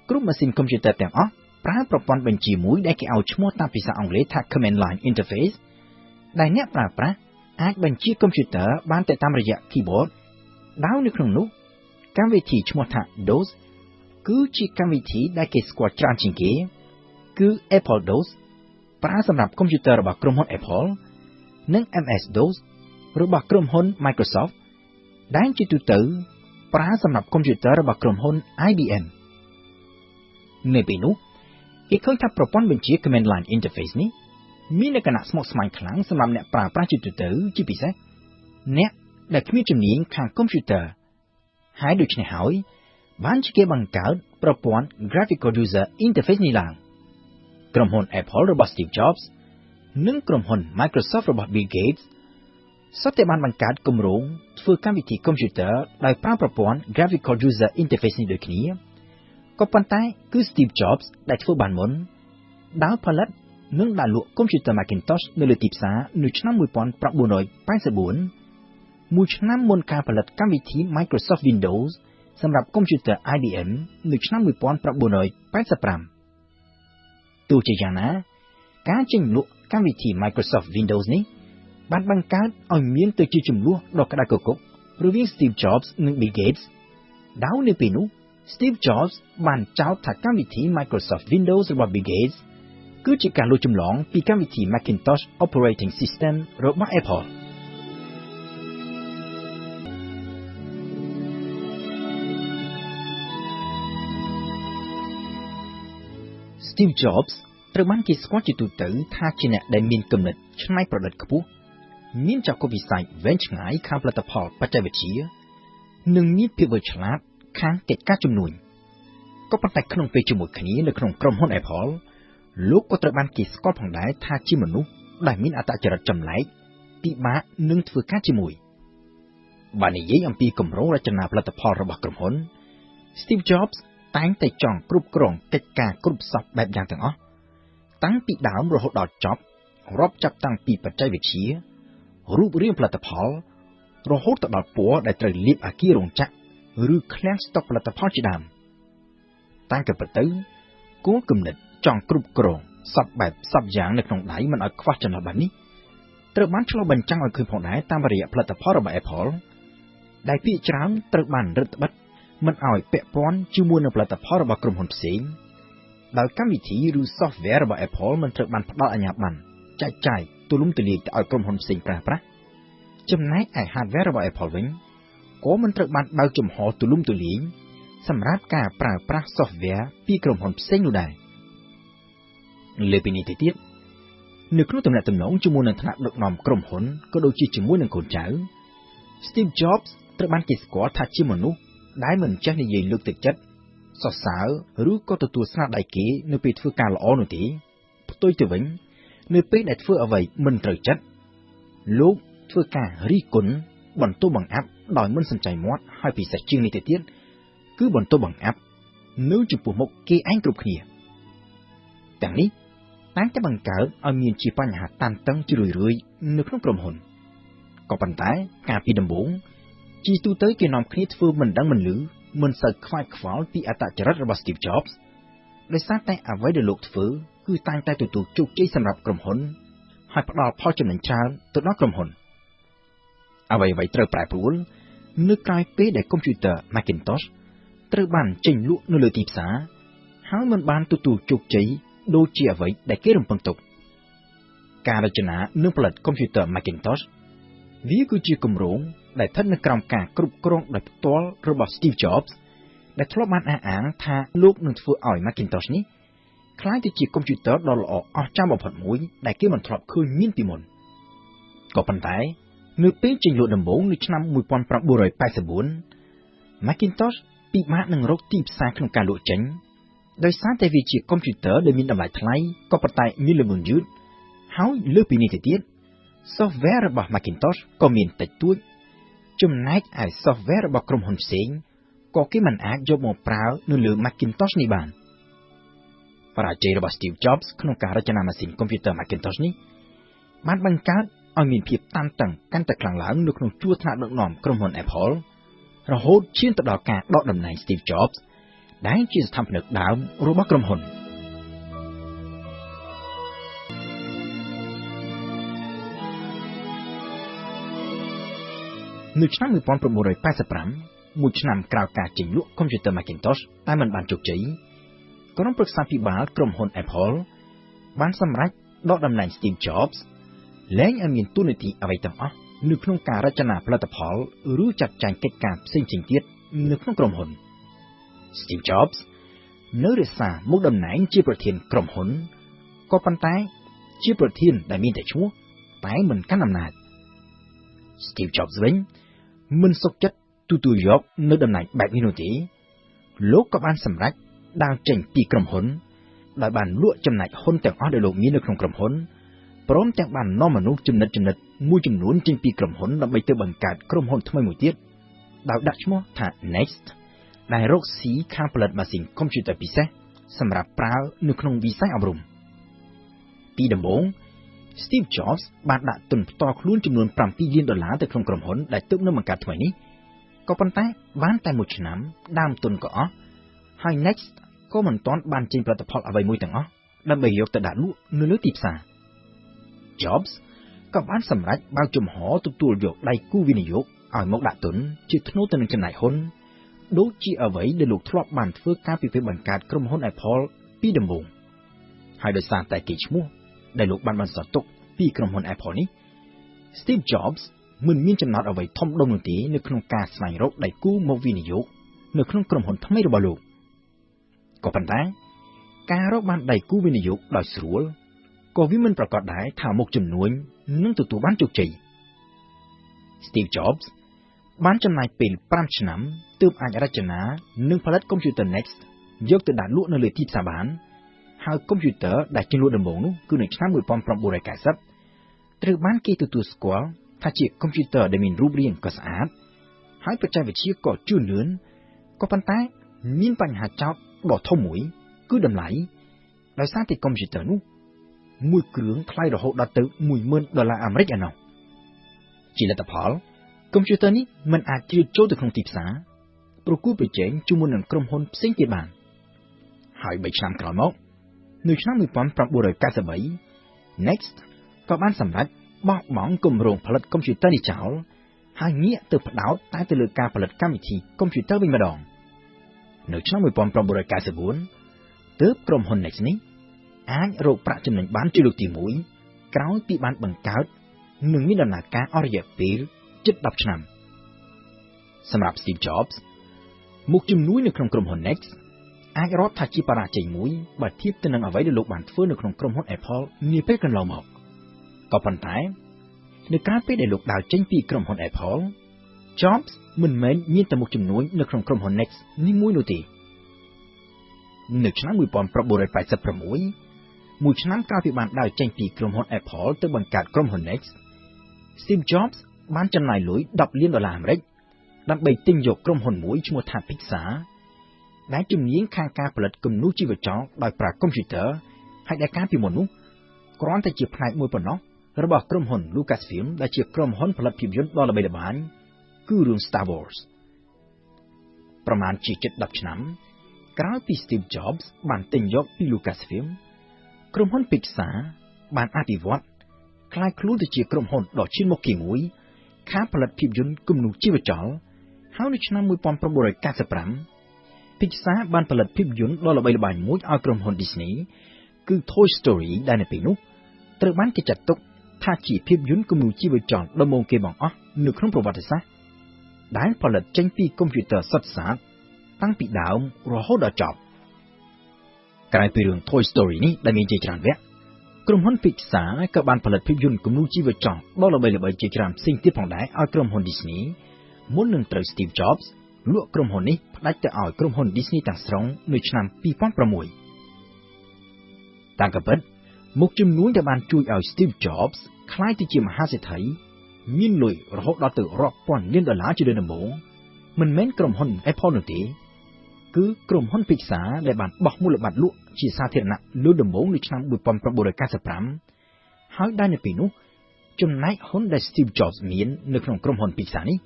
គ្រប់ម៉ាស៊ីនកុំព្យូទ័រទាំងអស់ប្រើប្រព័ន្ធបញ្ជាមួយដែលគេឲ្យឈ្មោះតាមភាសាអង់គ្លេសថា Command Line Interface ដែលអ្នកប្រើប្រាស់អាចបញ្ជាកុំព្យូទ័របានតែតាមរយៈ keyboard ដោយនៅក្នុងនោះកម្មវិធីឈ្មោះថា DOS គឺជាកម្មវិធីដែលគេស្គាល់ច្រើនជាងគេគឺ Apple DOS ប្រើសម្រាប់កុំព្យូទ័ររបស់ក្រុមហ៊ុន Apple និង MS DOS របស់ក្រុមហ៊ុន Microsoft ដែលជាទូទៅប្រើសម្រាប់កុំព្យូទ័ររបស់ក្រុមហ៊ុន IBM នៅពេលនោះគេឃើញថាប្រព័ន្ធបញ្ជា Command Line Interface នេះមានលក្ខណៈស្មុគស្មាញខ្លាំងសម្រាប់អ្នកប្រើប្រាស់ជាទូទៅជាពិសេសអ្នកដែលគ្មានជំនាញខាងកុំព្យូទ័រហើយដូច្នេះហើយបានជាគេបង្កើតប្រព័ន្ធ Graphical User Interface នេះឡើងក្រុមហ៊ុន Apple របស់ Steve Jobs និងក្រុមហ៊ុន Microsoft របស់ Bill Gates សុទ្ធតែបានបង្កើតគម្រោងធ្វើកម្មវិធីកុំព្យូទ័រដោយប្រើប្រព័ន្ធ Graphical User Interface នេះដូចគ្នាក៏ប៉ុន្តែគឺ Steve Jobs ដែលធ្វើបានមុនដោយផលិតនិងដាក់លក់កុំព្យូទ័រ Macintosh នៅលើទីផ្សារនៅឆ្នាំ1984មួយឆ្នាំមុនការផលិតកម្មវិធី Microsoft Windows សម្រាប់កុំព្យូទ័រ IBM នៅឆ្នាំ1985ទោះជាយ៉ាងណាការចេញលក់កម្មវិធី Microsoft Windows នេះបានបង្កើតឲ្យមានទៅជាជម្លោះដ៏ក្តៅគគុករវាង Steve Jobs និង Bill Gates ដោយនៅពេលនោះ Steve Jobs បានចោទថាកម្មវិធី Microsoft Windows របស់ Bill Gates គឺជាការលួចចម្លងពីកម្មវិធី Macintosh Operating System របស់ Apple Steve Jobs ត្រូវបានគេស្គាល់ជាទូទៅថាជាអ្នកដែលមានគំនិតច្នៃប្រឌិតខ្ពស់មានចក្ខុវិស័យវែងឆ្ងាយខាងផលិតផលបច្ចេកវិទ្យានិងមានភាពវៃឆ្លាតខាងកិច្ចការជំនួញក៏ប៉ុន្តែក្នុងពេលជាមួយគ្នានៅក្នុងក្រុមហ៊ុន Apple លោកក៏ត្រូវបានគេស្គាល់ផងដែរថាជាមនុស្សដែលមានអត្តចរិតចម្លែកពិបាកនឹងធ្វើការជាមួយបើនិយាយអំពីគម្រោងរចនាផលិតផលរបស់ក្រុមហ៊ុន Steve Jobs តែងតែចង់គ្រប់គ្រងកិច្ចការគ្រប់សពបែបយ៉ាងទាំងអស់តាំងពីដើមរហូតដល់ចប់រាប់ចាប់តាំងពីបច្ចេកវិទ្យារូបរាងផលិតផលរហូតដល់ពណ៌ដែលត្រូវលាបអាគាររោងចក្រឬឃ្លាំងស្តុកផលិតផលជាដើមតាមក៏ពិតទៅគោលគំនិតចង់គ្រប់គ្រងសពបែបសពយ៉ាងនៅក្នុងដៃមិនឲ្យខ្វះចន្លោះបែបនេះត្រូវបានឆ្លុះបញ្ចាំងឲ្យឃើញផងដែរតាមរយៈផលិតផលរបស់ Apple ដែលភាគច្រើនត្រូវបានរឹតបន្តឹងមិនឲ្យពាក់ព័ន្ធជាមួយនឹងផលិតផលរបស់ក្រុមហ៊ុនផ្សេងដោយកម្មវិធីឬ software របស់ Apple មិនត្រូវបានផ្ដល់អាជ្ញាប័ណ្ណចែកចាយទូលំទូលាយទៅឲ្យក្រុមហ៊ុនផ្សេងប្រើប្រាស់ចំណែកឯ hardware របស់ Apple វិញក៏មិនត្រូវបានបើកចំហទូលំទូលាយសម្រាប់ការប្រើប្រាស់ software ពីក្រុមហ៊ុនផ្សេងនោះដែរលើពីនេះទៅទៀតនៅក្នុងទំនាក់ទំនងជាមួយនឹងថ្នាក់ដឹកនាំក្រុមហ៊ុនក៏ដូចជាជាមួយនឹងកូនចៅ Steve Jobs ត្រូវបានគេស្គាល់ថាជាមនុស្សដែលមិនចេះនិយាយលើកទឹកចិត្តសរសើរឬក៏ទទួលស្នាដៃគេនៅពេលធ្វើការល្អនោះទេផ្ទុយទៅវិញនៅពេលដែលធ្វើអ្វីមិនត្រូវចិត្តលោកធ្វើការរិះគន់បន្ទោសបង្អាប់ដោយមិនសំចៃមាត់ហើយពិសេសជាងនេះទៅទៀតគឺបន្ទោសបង្អាប់នៅចំពោះមុខគេឯងគ្រប់គ្នាទាំងនេះតែងតែបង្កើតឲ្យមានជាបញ្ហាតានតឹងជារឿយៗនៅក្នុងក្រុមហ៊ុនក៏ប៉ុន្តែកាលពីដំបូងជាទូទៅគេនាំគ្នាធ្វើមិនដឹងមិនឮមិនសូវខ្វាយខ្វល់ពីអត្តចរិតរបស់ Steve Jobs ដោយសារតែអ្វីដែលលោកធ្វើគឺតែងតែទទួលជោគជ័យសម្រាប់ក្រុមហ៊ុនហើយផ្ដល់ផលចំណេញច្រើនទៅដល់ក្រុមហ៊ុនអ្វីៗត្រូវប្រែប្រួលនៅក្រោយពេលដែលកុំព្យូទ័រ Macintosh ត្រូវបានចេញលក់នៅលើទីផ្សារហើយមិនបានទទួលជោគជ័យដូចជាអ្វីដែលគេរំពឹងទុកការរចនានិងផលិតកុំព្យូទ័រ Macintosh វាគឺជាគម្រោងដែលស្ថិតនៅក្រោមការគ្រប់គ្រងដោយផ្ទាល់របស់ Steve Jobs ដែលធ្លាប់បានអះអាងថាលោកនឹងធ្វើឲ្យ Macintosh នេះក្លាយទៅជាកុំព្យូទ័រដ៏ល្អអស្ចារ្យបំផុតមួយដែលគេមិនធ្លាប់ឃើញមានពីមុនក៏ប៉ុន្តែនៅពេលចេញលក់ដំបូងនៅឆ្នាំ1984 Macintosh ពិបាកនឹងរកទីផ្សារក្នុងការលក់ចេញដោយសារតែវាជាកុំព្យូទ័រដែលមានតម្លៃថ្លៃក៏ប៉ុន្តែមានល្បឿនយឺតហើយលើសពីនេះទៅទៀត software របស់ Macintosh ក៏មានតិចតួចចំណែកឯ software របស់ក្រុមហ៊ុនផ្សេង ក៏គេមិនអាចយកមកប្រើនៅលើ Macintosh នេះបានបរាជ័យរបស់ Steve Jobs ក្នុងការរចនាម៉ាស៊ីនកុំព្យូទ័រ Macintosh នេះបានបង្កើតឲ្យមានភាពតានតឹងកាន់តែខ្លាំងឡើងនៅក្នុងជួរថ្នាក់ដឹកនាំក្រុមហ៊ុន Apple រហូតឈានទៅដល់ការដកតំណែង Steve Jobs ដែលជាស្ថាបនិកដើមរបស់ក្រុមហ៊ុននៅឆ្នាំ1985មួយឆ្នាំក្រោយការចេញលក់កុំព្យូទ័រ Macintosh តែមិនបានជោគជ័យក្រុមប្រឹក្សាភិបាលក្រុមហ៊ុន Apple បានសម្រេចដកតំណែង Steve Jobs លែងឲ្យមានតួនាទីអ្វីទាំងអស់នៅក្នុងការរចនាផលិតផលឬចាត់ចែងកិច្ចការផ្សេងៗទៀតនៅក្នុងក្រុមហ៊ុន Steve Jobs នៅរក្សាមុខតំណែងជាប្រធានក្រុមហ៊ុនក៏ប៉ុន្តែជាប្រធានដែលមានតែឈ្មោះតែមិនកាន់អំណាច Steve Jobs វិញមិនសុខចិត្តទទួលយកនៅតំណែងបែបនេះនោះទេលោកក៏បានសម្រេចដើរចេញពីក្រុមហ៊ុនដោយបានលក់ចំណែកហ៊ុនទាំងអស់ដែលលោកមាននៅក្នុងក្រុមហ៊ុនព្រមទាំងបាននាំមនុស្សចំណិតមួយចំនួនចេញពីក្រុមហ៊ុនដើម្បីទៅបង្កើតក្រុមហ៊ុនថ្មីមួយទៀតដោយដាក់ឈ្មោះថា Next ដែលរកស៊ីខាងផលិតម៉ាស៊ីនកុំព្យូទ័រពិសេសសម្រាប់ប្រើនៅក្នុងវិស័យអប់រំពីដំបូង Steve Jobs បានដាក់ទុនផ្ទាល់ខ្លួនចំនួន$7 លានទៅក្នុងក្រុមហ៊ុនដែលទើបនឹងបង្កើតថ្មីនេះក៏ប៉ុន្តែបានតែមួយឆ្នាំដើមទុនក៏អស់ហើយ Next ក៏មិនទាន់បានចេញផលិតផលអ្វីមួយទាំងអស់ដើម្បីយកទៅដាក់លក់នៅលើទីផ្សារ Jobs ក៏បានសម្រេចបើកចំហទទួលយកដៃគូវិនិយោគឲ្យមកដាក់ទុនជាថ្នូរទៅនឹងចំណែកហ៊ុនដូចជាអ្វីដែលលោកធ្លាប់បានធ្វើការពីពេលបង្កើតក្រុមហ៊ុន Apple ពីដំបូងហើយដោយសារតែកេរ្តិ៍ឈ្មោះដែលលោកបានបន្សល់ទុកពីក្រុមហ៊ុន Apple នេះ Steve Jobs មិនមានចំណោទអ្វីធំដុំនោះទេនៅក្នុងការស្វែងរកដៃគូមកវិនិយោគនៅក្នុងក្រុមហ៊ុនថ្មីរបស់លោកក៏ប៉ុន្តែការរកបានដៃគូវិនិយោគដោយស្រួលក៏វាមិនប្រកាសដែរថាមុខជំនួញនឹងទទួលបានជោគជ័យ Steve Jobs បានចំណាយពេល5ឆ្នាំទើបអាចរចនានិងផលិតកុំព្យូទ័រ Next យកទៅដាក់លក់នៅលើទីផ្សារបានហើយកុំព្យូទ័រដែលចេញលក់ដំបូងនោះគឺនៅឆ្នាំ1990ត្រូវបានគេទទួលស្គាល់ថាជាកុំព្យូទ័រដែលមានរូបរាងក៏ស្អាតហើយបច្ចេកវិទ្យាក៏ជឿនលឿនក៏ប៉ុន្តែមានបញ្ហាចោទដ៏ធំមួយគឺតម្លៃដោយសារតែកុំព្យូទ័រនោះមួយគ្រឿងថ្លៃរហូតដល់ទៅ$10,000អាមេរិកឯណោះជាលទ្ធផលកុំព្យូទ័រនេះមិនអាចជ្រៀតចូលទៅក្នុងទីផ្សារប្រគួតប្រជែងជាមួយនឹងក្រុមហ៊ុនផ្សេងទៀតបានហើយ3ឆ្នាំក្រោយមកនៅឆ្នាំ1993 Next ក៏បានសម្រេចបោះបង់គម្រោងផលិតកុំព្យូទ័រនេះចោលហើយងាកទៅផ្ដោតតែទៅលើការផលិតកម្មវិធីកុំព្យូទ័រវិញម្ដងនៅឆ្នាំ1994ទើបក្រុមហ៊ុន Next នេះអាចរកប្រាក់ចំណេញបានជាលើកទី1ក្រោយពីបានបង្កើតនិងមានដំណើរការអស់រយៈពេលជិត10ឆ្នាំសម្រាប់ Steve Jobs មុខជំនួយនៅក្នុងក្រុមហ៊ុន Next អាចរាប់ថាជាបរាជ័យមួយបើធៀបទៅនឹងអ្វីដែលលោកបានធ្វើនៅក្នុងក្រុមហ៊ុន Apple នាពេលកន្លងមកក៏ប៉ុន្តែនៅក្រៅពេលដែលលោកដើរចេញពីក្រុមហ៊ុន Apple Jobs មិនមែនមានតែមុខជំនួយនៅក្នុងក្រុមហ៊ុន Next នេះមួយនោះទេនៅឆ្នាំ1986មួយឆ្នាំក្រោយពីបានដើរចេញពីក្រុមហ៊ុន Apple ទៅបង្កើតក្រុមហ៊ុន Next Steve Jobs បានចំណាយលុយ$10 លានអាមេរិកដើម្បីទិញយកក្រុមហ៊ុនមួយឈ្មោះថា Pixar ដែលជំនាញខាងការផលិតគំនូរជីវចលដោយប្រើកុំព្យូទ័រហើយដែលកាលពីមុននោះគ្រាន់តែជាផ្នែកមួយប៉ុណ្ណោះរបស់ក្រុមហ៊ុន Lucasfilm ដែលជាក្រុមហ៊ុនផលិតភាពយន្តដ៏ល្បីល្បាញគឺរឿង Star Wars ប្រមាណជាជិត10ឆ្នាំក្រោយពី Steve Jobs បានទិញយកពី Lucasfilm ក្រុមហ៊ុន Pixar បានអភិវឌ្ឍក្លាយខ្លួនទៅជាក្រុមហ៊ុនដ៏ឈានមុខគេមួយខាងផលិតភាពយន្តគំនូរជីវចលហើយនៅឆ្នាំ1995 Pixar បានផលិតភាពយន្តដ៏ល្បីល្បាញមួយឲ្យក្រុមហ៊ុន Disney គឺ Toy Story ដែលនៅពេលនោះត្រូវបានគេចាត់ទុកថាជាភាពយន្តគំនូរជីវចលដ៏មោងគេបង្អស់នៅក្នុងប្រវត្តិសាស្ត្រដែលផលិតចេញពីកុំព្យូទ័រសុទ្ធសាធតាំងពីដើមរហូតដល់ចប់ក្រៅពីរឿង Toy Story នេះដែលមានជាច្រើនវគ្គក្រុមហ៊ុន Pixar ក៏បានផលិតភាពយន្តគំនូរជីវចលដ៏ល្បីល្បាញជាច្រើនផ្សេងទៀតផងដែរឲ្យក្រុមហ៊ុន Disney មុននឹងត្រូវ Steve Jobs លក់ក្រុមហ៊ុននេះផ្ដាច់ទៅឲ្យក្រុមហ៊ុន Disney ទាំងស្រុងនៅឆ្នាំ2006តាមពិតមុខជំនួញដែលបានជួយឲ្យ Steve Jobs ក្លាយទៅជាមហាសេដ្ឋីមានលុយរហូតដល់ទៅរាប់ពាន់លាន$ជាលើដំបូង មិនមែនក្រុមហ៊ុន Apple នោះទេគឺក្រុមហ៊ុន Pixar ដែលបានបោះមូលបត្រលក់ជាសាធារណៈលើដំបូងនៅឆ្នាំ1995ហើយដែលនៅពេលនោះចំណែកហ៊ុនដែល Steve Jobs មាននៅក្នុងក្រុមហ៊ុន Pixar នេះ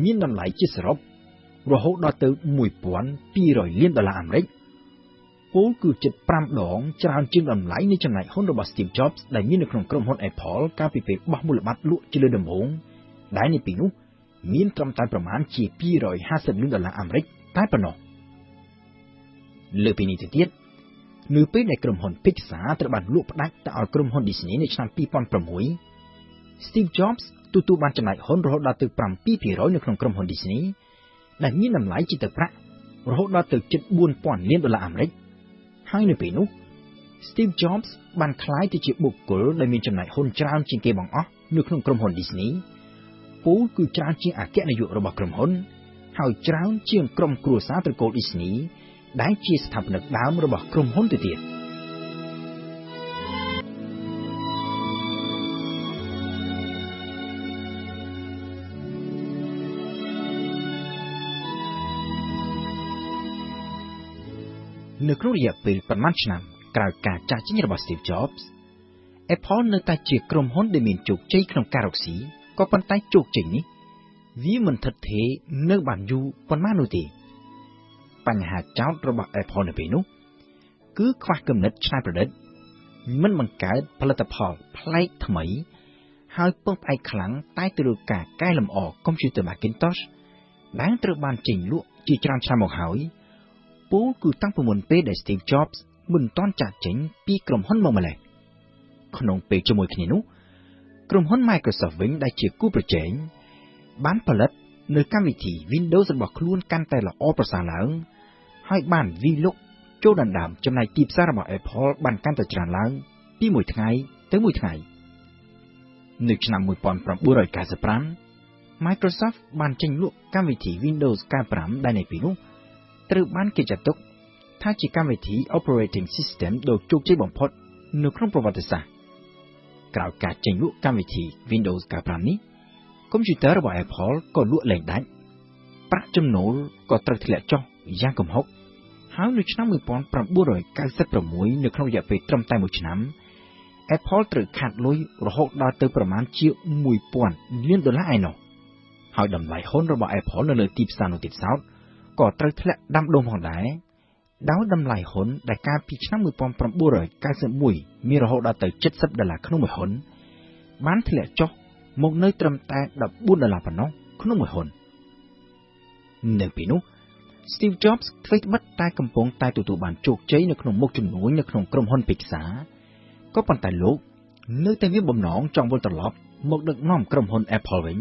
មានតម្លៃជាសរុបរហូតដល់ទៅ$1,200 លានអាមេរិកពលគឺជិត5ដងច្រើនជាងតម្លៃនៃចំណែកហ៊ុនរបស់ Steve Jobs ដែលមាននៅក្នុងក្រុមហ៊ុន Apple កាលពីពេលបោះមូលបត្រលក់ជាលើដំបូងដែលនៅពេលនោះមានត្រឹមតែប្រមាណជា$250 លានអាមេរិកតែប៉ុណ្ណោះលើពីនេះទៅទៀតនៅពេលដែលក្រុមហ៊ុន Pixar ត្រូវបានលក់ផ្ដាច់ទៅឲ្យក្រុមហ៊ុន Disney នៅឆ្នាំ2006 Steve Jobs ទទួលបានចំណែកហ៊ុនរហូតដល់ទៅ7% នៅក្នុងក្រុមហ៊ុន Disney ដែលមានតម្លៃជាទៅប្រាក់រហូតដល់ទៅជិត$4,000 លានអាមេរិកហើយនៅពេលនោះ Steve Jobs បានក្លាយទៅជាបុគ្គលដែលមានចំណែកហ៊ុនច្រើនជាងគេបង្អស់នៅក្នុងក្រុមហ៊ុន Disney ពលគឺច្រើនជាងអគ្គនាយករបស់ក្រុមហ៊ុនហើយច្រើនជាងក្រុមគ្រួសារត្រកូល Disney ដែលជាស្ថាបនិកដើមរបស់ក្រុមហ៊ុនទៅទៀតនៅក្នុងរយៈពេលប្រមាណឆ្នាំក្រោយការចាក់ចេញរបស់ Steve Jobs Apple នៅតែជាក្រុមហ៊ុនដែលមានជោគជ័យក្នុងការរកស៊ីក៏ប៉ុន្តែជោគជ័យនេះវាមិនថិតថេរនៅបានយូរប៉ុន្មាននោះទេបញ្ហាចោទរបស់ Apple នៅពេលនោះគឺខ្វះគំនិតច្នៃប្រឌិតមិនបង្កើតផលិតផលប្លែកថ្មីហើយពឹងផ្អែកខ្លាំងតែទៅលើការកែលម្អកុំព្យូទ័រ Macintosh ដែលត្រូវបានចេញលក់ជាច្រើនឆ្នាំមកហើយពលគឺតាំងពីមុនពេលដែល Steve Jobs មិនទាន់ចាកចេញពីក្រុមហ៊ុនមកម្លេះក្នុងពេលជាមួយគ្នានោះក្រុមហ៊ុន Microsoft វិញដែលជាគូប្រជែងបានផលិតនៅកម្មវិធី Windows របស់ខ្លួនកាន់តែល្អប្រសើរឡើងហើយបានវិលុកចូលដណ្ដើមចំណែកទីផ្សាររបស់ Apple បានកាន់តែច្រើនឡើងពីមួយថ្ងៃទៅមួយថ្ងៃនៅឆ្នាំ1995 Microsoft បានចេញលក់កម្មវិធី Windows 95ដែលនៅពេលនោះត្រូវបានគេចាត់ទុកថាជាកម្មវិធី Operating System ដ៏ជោគជ័យបំផុតនៅក្នុងប្រវត្តិសាស្ត្រក្រោយការចេញលក់កម្មវិធី Windows 95នេះកុំព្យូទ័ររបស់ Apple ក៏លក់លែងដាច់ប្រាក់ចំណូលក៏ត្រូវធ្លាក់ចុះយ៉ាងគំហុកហើយនៅឆ្នាំ1996នៅក្នុងរយៈពេលត្រឹមតែមួយឆ្នាំ Apple ត្រូវខាតលុយរហូតដល់ទៅប្រមាណជា$1,000 លានឯណោះហើយតម្លៃហ៊ុនរបស់ Apple នៅលើទីផ្សារនោះទៀតសោតក៏ត្រូវធ្លាក់ដាំដុះផងដែរដោយតម្លៃហ៊ុនដែលកាលពីឆ្នាំ1991មានរហូតដល់ទៅ$70ក្នុងមួយហ៊ុនបានធ្លាក់ចុះមកនៅត្រឹមតែ$14ប៉ុណ្ណោះក្នុងមួយហ៊ុននៅពេលនោះ Steve Jobs ធ្វើត្បិតតែកំពុងតែទទួលបានជោគជ័យនៅក្នុងមុខជំនួញនៅក្នុងក្រុមហ៊ុន Pixar ក៏ប៉ុន្តែលោកនៅតែមានបំណងចង់វិលត្រឡប់មកដឹកនាំក្រុមហ៊ុន Apple វិញ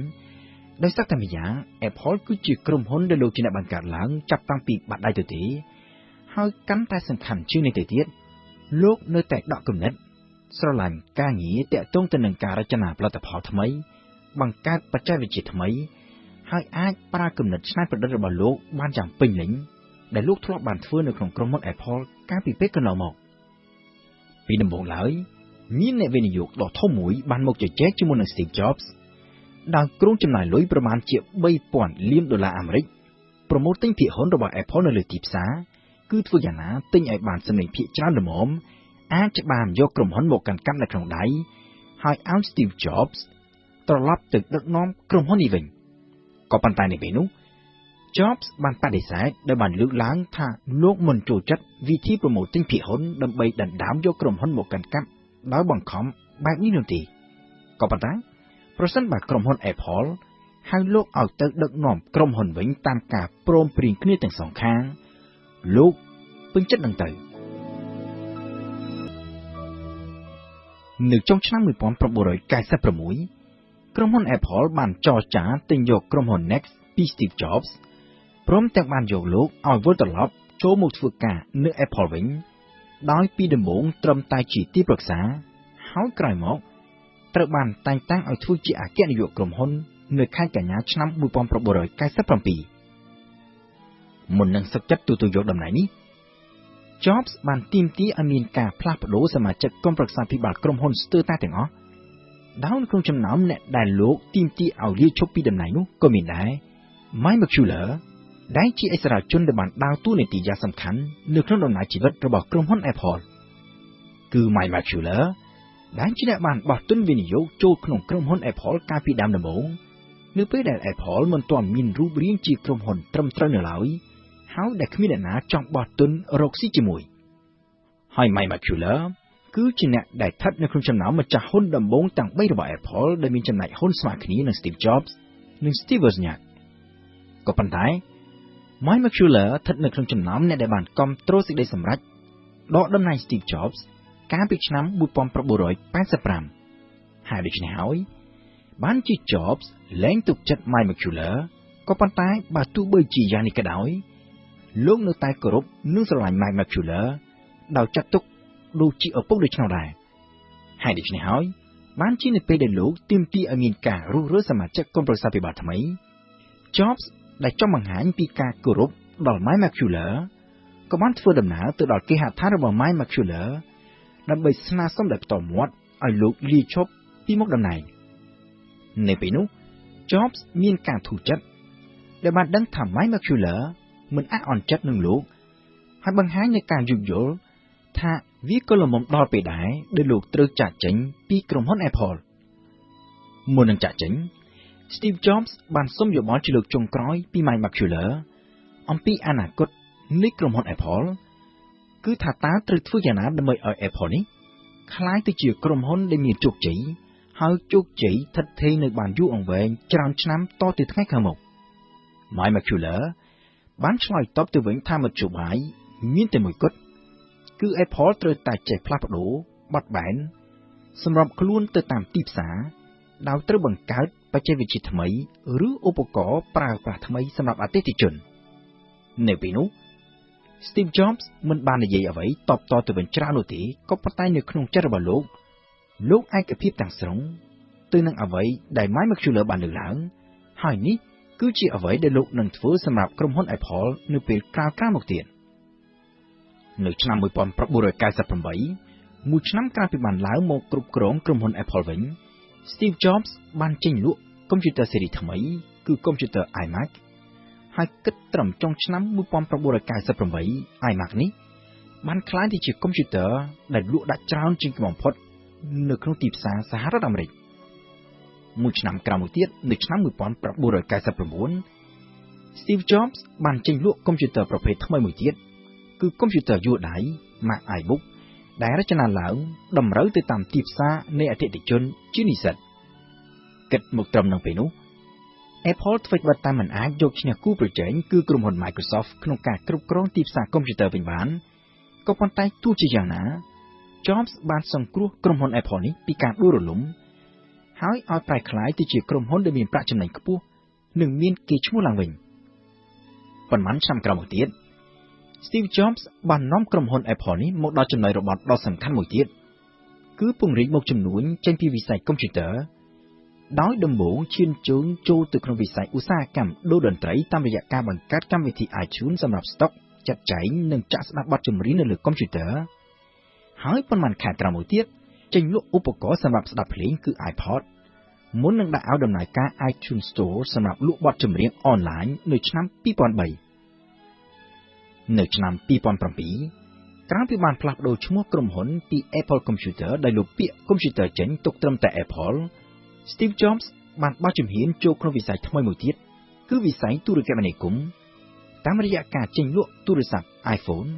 ដោយសារតែម្យ៉ាង Apple គឺជាក្រុមហ៊ុនដែលលោកជាអ្នកបង្កើតឡើងចាប់តាំងពីបាត់ដៃទៅទេហើយកាន់តែសំខាន់ជាងនេះទៅទៀតលោកនៅតែដកគំនិតស្រឡាញ់ការងារតាក់ទងទៅនឹងការរចនាផលិតផលថ្មីបង្កើតបច្ចេកវិទ្យាថ្មីហើយអាចប្រើគំនិតច្នៃប្រឌិតរបស់លោកបានយ៉ាងពេញលេញដែលលោកធ្លាប់បានធ្វើនៅក្នុងក្រុមហ៊ុន Apple កាលពីពេលកន្លងមកពីដំបូងឡើយមានអ្នកវិនិយោគដ៏ធំមួយបានមកជជែកជាមួយនឹង Steve Jobs ដោយគ្រោងចំណាយលុយប្រមាណជា$3,000 លានអាមេរិកប្រមូលទិញភាគហ៊ុនរបស់ Apple នៅលើទីផ្សារគឺធ្វើយ៉ាងណាទិញឲ្យបានចំណេញភាគច្រើនល្មមអាចបានយកក្រុមហ៊ុនមកកាន់កាប់នៅក្នុងដៃហើយឲ្យ Steve Jobs ត្រឡប់ទៅដឹកនាំក្រុមហ៊ុននេះវិញក៏ប៉ុន្តែនៅពេលនោះ Jobs បានបដិសេធដោយបានលើកឡើងថាលោកមិនចូលចិត្តវិធីប្រមូលទិញភាគហ៊ុនដើម្បីដណ្ដើមយកក្រុមហ៊ុនមកកាន់កាប់ដោយបង្ខំបែបនេះនោះទេក៏ប៉ុន្តែប្រសិនបើក្រុមហ៊ុន Apple ហៅលោកឲ្យទៅដឹកនាំក្រុមហ៊ុនវិញតាមការព្រមព្រៀងគ្នាទាំងសងខាងលោកពេញចិត្តនឹងទៅនៅចុងឆ្នាំ1996ក្រុមហ៊ុន Apple បានចរចាទិញយកក្រុមហ៊ុន Next ពី Steve Jobs ព្រមទាំងបានយកលោកឲ្យវិលត្រឡប់ចូលមកធ្វើការនៅ Apple វិញដោយពីដំបូងត្រឹមតែជាទីប្រឹក្សាហើយក្រោយមកត្រូវបានតែងតាំងឲ្យធ្វើជាអគ្គនាយកក្រុមហ៊ុននៅខែកញ្ញាឆ្នាំ1997មុននឹងសុខចិត្តទទួលយកតំណែងនេះ Jobs បានទាមទារឲ្យមានការផ្លាស់ប្ដូរសមាជិកក្រុមប្រឹក្សាភិបាលក្រុមហ៊ុនស្ទើរតែទាំងអស់ដោយក្នុងចំណោមអ្នកដែលលោកទាមទារឲ្យលាឈប់ពីតំណែងនោះក៏មានដែរ Mike McCullough ได้ជាអិសរាជនដែលបានដើរតួនាទីយ៉ាងសំខាន់នៅក្នុងដំណើរជីវិតរបស់ក្រុមហ៊ុន Apple គឺ Mike McCullough ដែលជាអ្នកបានបោះទុនវិនិយោគចូលក្នុងក្រុមហ៊ុន Apple កាលពីដើមដំបូងនៅពេលដែល Apple មិនទាន់មានរូបរាងជាក្រុមហ៊ុនត្រឹមត្រូវនៅឡើយហើយដែលគ្មានអ្នកណាចង់បោះទុនរកស៊ីជាមួយហើយ Mike McCullough គឺជាអ្នកដែលស្ថិតនៅក្នុងចំណោមម្ចាស់ហ៊ុនដំបូងទាំង3របស់ Apple ដែលមានចំណែកហ៊ុនស្មើគ្នានឹង Steve Jobs និង Steve Wozniak ក៏ប៉ុន្តែ Mike McCullough ស្ថិតនៅក្នុងចំណោមអ្នកដែលបានគាំទ្រសេចក្តីសម្រេចដកតំណែង Steve Jobs កាលពីឆ្នាំ1985ហើយដូច្នេះហើយបានជា Jobs លែងទុកចិត្ត Mike McCullough ក៏ប៉ុន្តែបើទោះបីជាយ៉ាងនេះក៏ដោយលោកនៅតែគោរពនិងស្រឡាញ់ Mike McCullough ដោយចាត់ទុកដូចជាឪពុកដូច្នោះដែរហើយដូច្នេះហើយបានជានៅពេលដែលលោកទាមទារឲ្យមានការរុះរើសមាជិកក្រុមប្រឹក្សាពិបាលថ្មី Jobs ដែលចង់បង្ហាញពីការគោរពដល់ Mike McCullough ក៏បានធ្វើដំណើរទៅដល់គេហដ្ឋានរបស់ Mike McCullough ដើម្បីស្នើសុំដោយផ្ទាល់មាត់ឲ្យលោកលាឈប់ពីមុខតំណែងនៅពេលនោះ Jobs មានការធូរចិត្តដែលបានដឹងថា Mike McCullough មិនអាក់អន់ចិត្តនឹងលោកហើយបង្ហាញនូវការយោគយល់ថាវាក៏លំមដល់ពេលដែរដែលលោកត្រូវចាកចេញពីក្រុមហ៊ុន Apple មុននឹងចាកចេញ Steve Jobs បានសុំយោបល់ជាលើកចុងក្រោយពី Mike McCullough អំពីអនាគតនៃក្រុមហ៊ុន Apple គឺថាតើត្រូវធ្វើយ៉ាងណាដើម្បីឲ្យ Apple នេះក្លាយទៅជាក្រុមហ៊ុនដែលមានជោគជ័យហើយជោគជ័យស្ថិតស្ថេរនៅបានយូរអង្វែងច្រើនឆ្នាំតទៅថ្ងៃខាងមុខ Mike McCullough បានឆ្លើយតបទៅវិញថាមធ្យោបាយមានតែមួយគត់គឺ Apple ត្រូវតែចេះផ្លាស់ប្ដូរបត់បែនសម្របខ្លួនទៅតាមទីផ្សារដោយត្រូវបង្កើតបច្ចេកវិទ្យាថ្មីឬឧបករណ៍ប្រើប្រាស់ថ្មីសម្រាប់អតិថិជននៅពេលនោះ Steve Jobs មិនបាននិយាយអ្វីតបតទៅវិញច្រើននោះទេក៏ប៉ុន្តែនៅក្នុងចិត្តរបស់លោកឯកភាពទាំងស្រុងទៅនឹងអ្វីដែល Mike McCullough បានលើកឡើងហើយនេះគឺជាអ្វីដែលលោកនឹងធ្វើសម្រាប់ក្រុមហ៊ុន Apple នៅពេលក្រោយៗមកទៀតនៅឆ្នាំ1998មួយឆ្នាំក្រោយពីបានឡើងមកគ្រប់គ្រងក្រុមហ៊ុន Apple វិញ Steve Jobs បានចេញលក់កុំព្យូទ័រស៊េរីថ្មីគឺកុំព្យូទ័រ iMac ហើយគិតត្រឹមចុងឆ្នាំ1998 iMac នេះបានក្លាយទៅជាកុំព្យូទ័រដែលលក់ដាច់ច្រើនជាងគេបំផុតនៅក្នុងទីផ្សារសហរដ្ឋអាមេរិកមួយឆ្នាំក្រោយមកទៀតនៅឆ្នាំ1999 Steve Jobs បានចេញលក់កុំព្យូទ័រប្រភេទថ្មីមួយទៀតគឺកុំព្យូទ័រយួរដៃ Mac iBook ដែលរចនាឡើងតម្រូវទៅតាមទីផ្សារនៃអតិថិជនជានិស្សិតគិតមកត្រឹមនឹងពេលនោះ Apple ធ្វើបិទតែមិនអាចយកឈ្នះគូប្រជែងគឺក្រុមហ៊ុន Microsoft ក្នុងការគ្រប់គ្រងទីផ្សារកុំព្យូទ័រវិញបានក៏ប៉ុន្តែទោះជាយ៉ាងណា Jobs បានសង្គ្រោះក្រុមហ៊ុន Apple នេះពីការដួលរលំហើយឲ្យប្រែក្លាយទៅជាក្រុមហ៊ុនដែលមានប្រាក់ចំណេញខ្ពស់និងមានកេរ្តិ៍ឈ្មោះឡើងវិញប៉ុន្មានឆ្នាំក្រោយមកទៀត Steve Jobs បាននាំក្រុមហ៊ុន Apple នេះមកដល់ចំណុចរបត់ដ៏សំខាន់មួយទៀតគឺពង្រីកមុខជំនួញចេញពីវិស័យកុំព្យូទ័រដោយដំបូងឈានជើងចូលទៅក្នុងវិស័យឧស្សាហកម្មដូរតន្ត្រីតាមរយៈការបង្កើតកម្មវិធី iTunes សម្រាប់ស្តុកចាត់ចែងនិងចាក់ស្ដាប់បទចម្រៀងនៅលើកុំព្យូទ័រហើយប៉ុន្មានខែក្រោយមកទៀតចេញលក់ឧបករណ៍សម្រាប់ស្ដាប់ភ្លេងគឺ iPod មុននឹងដាក់ឲ្យដំណើរការ iTunes Store សម្រាប់លក់បទចម្រៀងអនឡាញនៅឆ្នាំ2003នៅឆ្នាំ2007ក្រោយពីបានផ្លាស់ប្ដូរឈ្មោះក្រុមហ៊ុនពី Apple Computer ដែលលុបពាក្យ Computer ចេញទុកត្រឹមតែ Apple Steve Jobs បានបោះជំហានចូលក្នុងវិស័យថ្មីមួយទៀតគឺវិស័យទូរគមនាគមន៍តាមរយៈការចេញលក់ទូរស័ព្ទ iPhone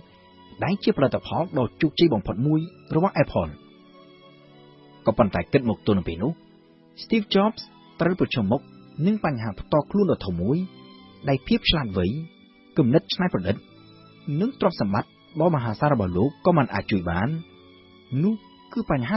ដែលជាផលិតផលដ៏ជោគជ័យបំផុតមួយរបស់ Apple ក៏ប៉ុន្តែគិតមកទល់នឹងពេលនោះ Steve Jobs ត្រូវប្រឈមមុខនឹងបញ្ហាផ្ទាល់ខ្លួនដ៏ធំមួយដែលភាពឆ្លាតវៃគំនិតច្នៃប្រឌិតនិងទ្រព្យសម្បត្តិដ៏មហាសាលរបស់លោកក៏មិនអាចជួយបាននោះគឺបញ្ហា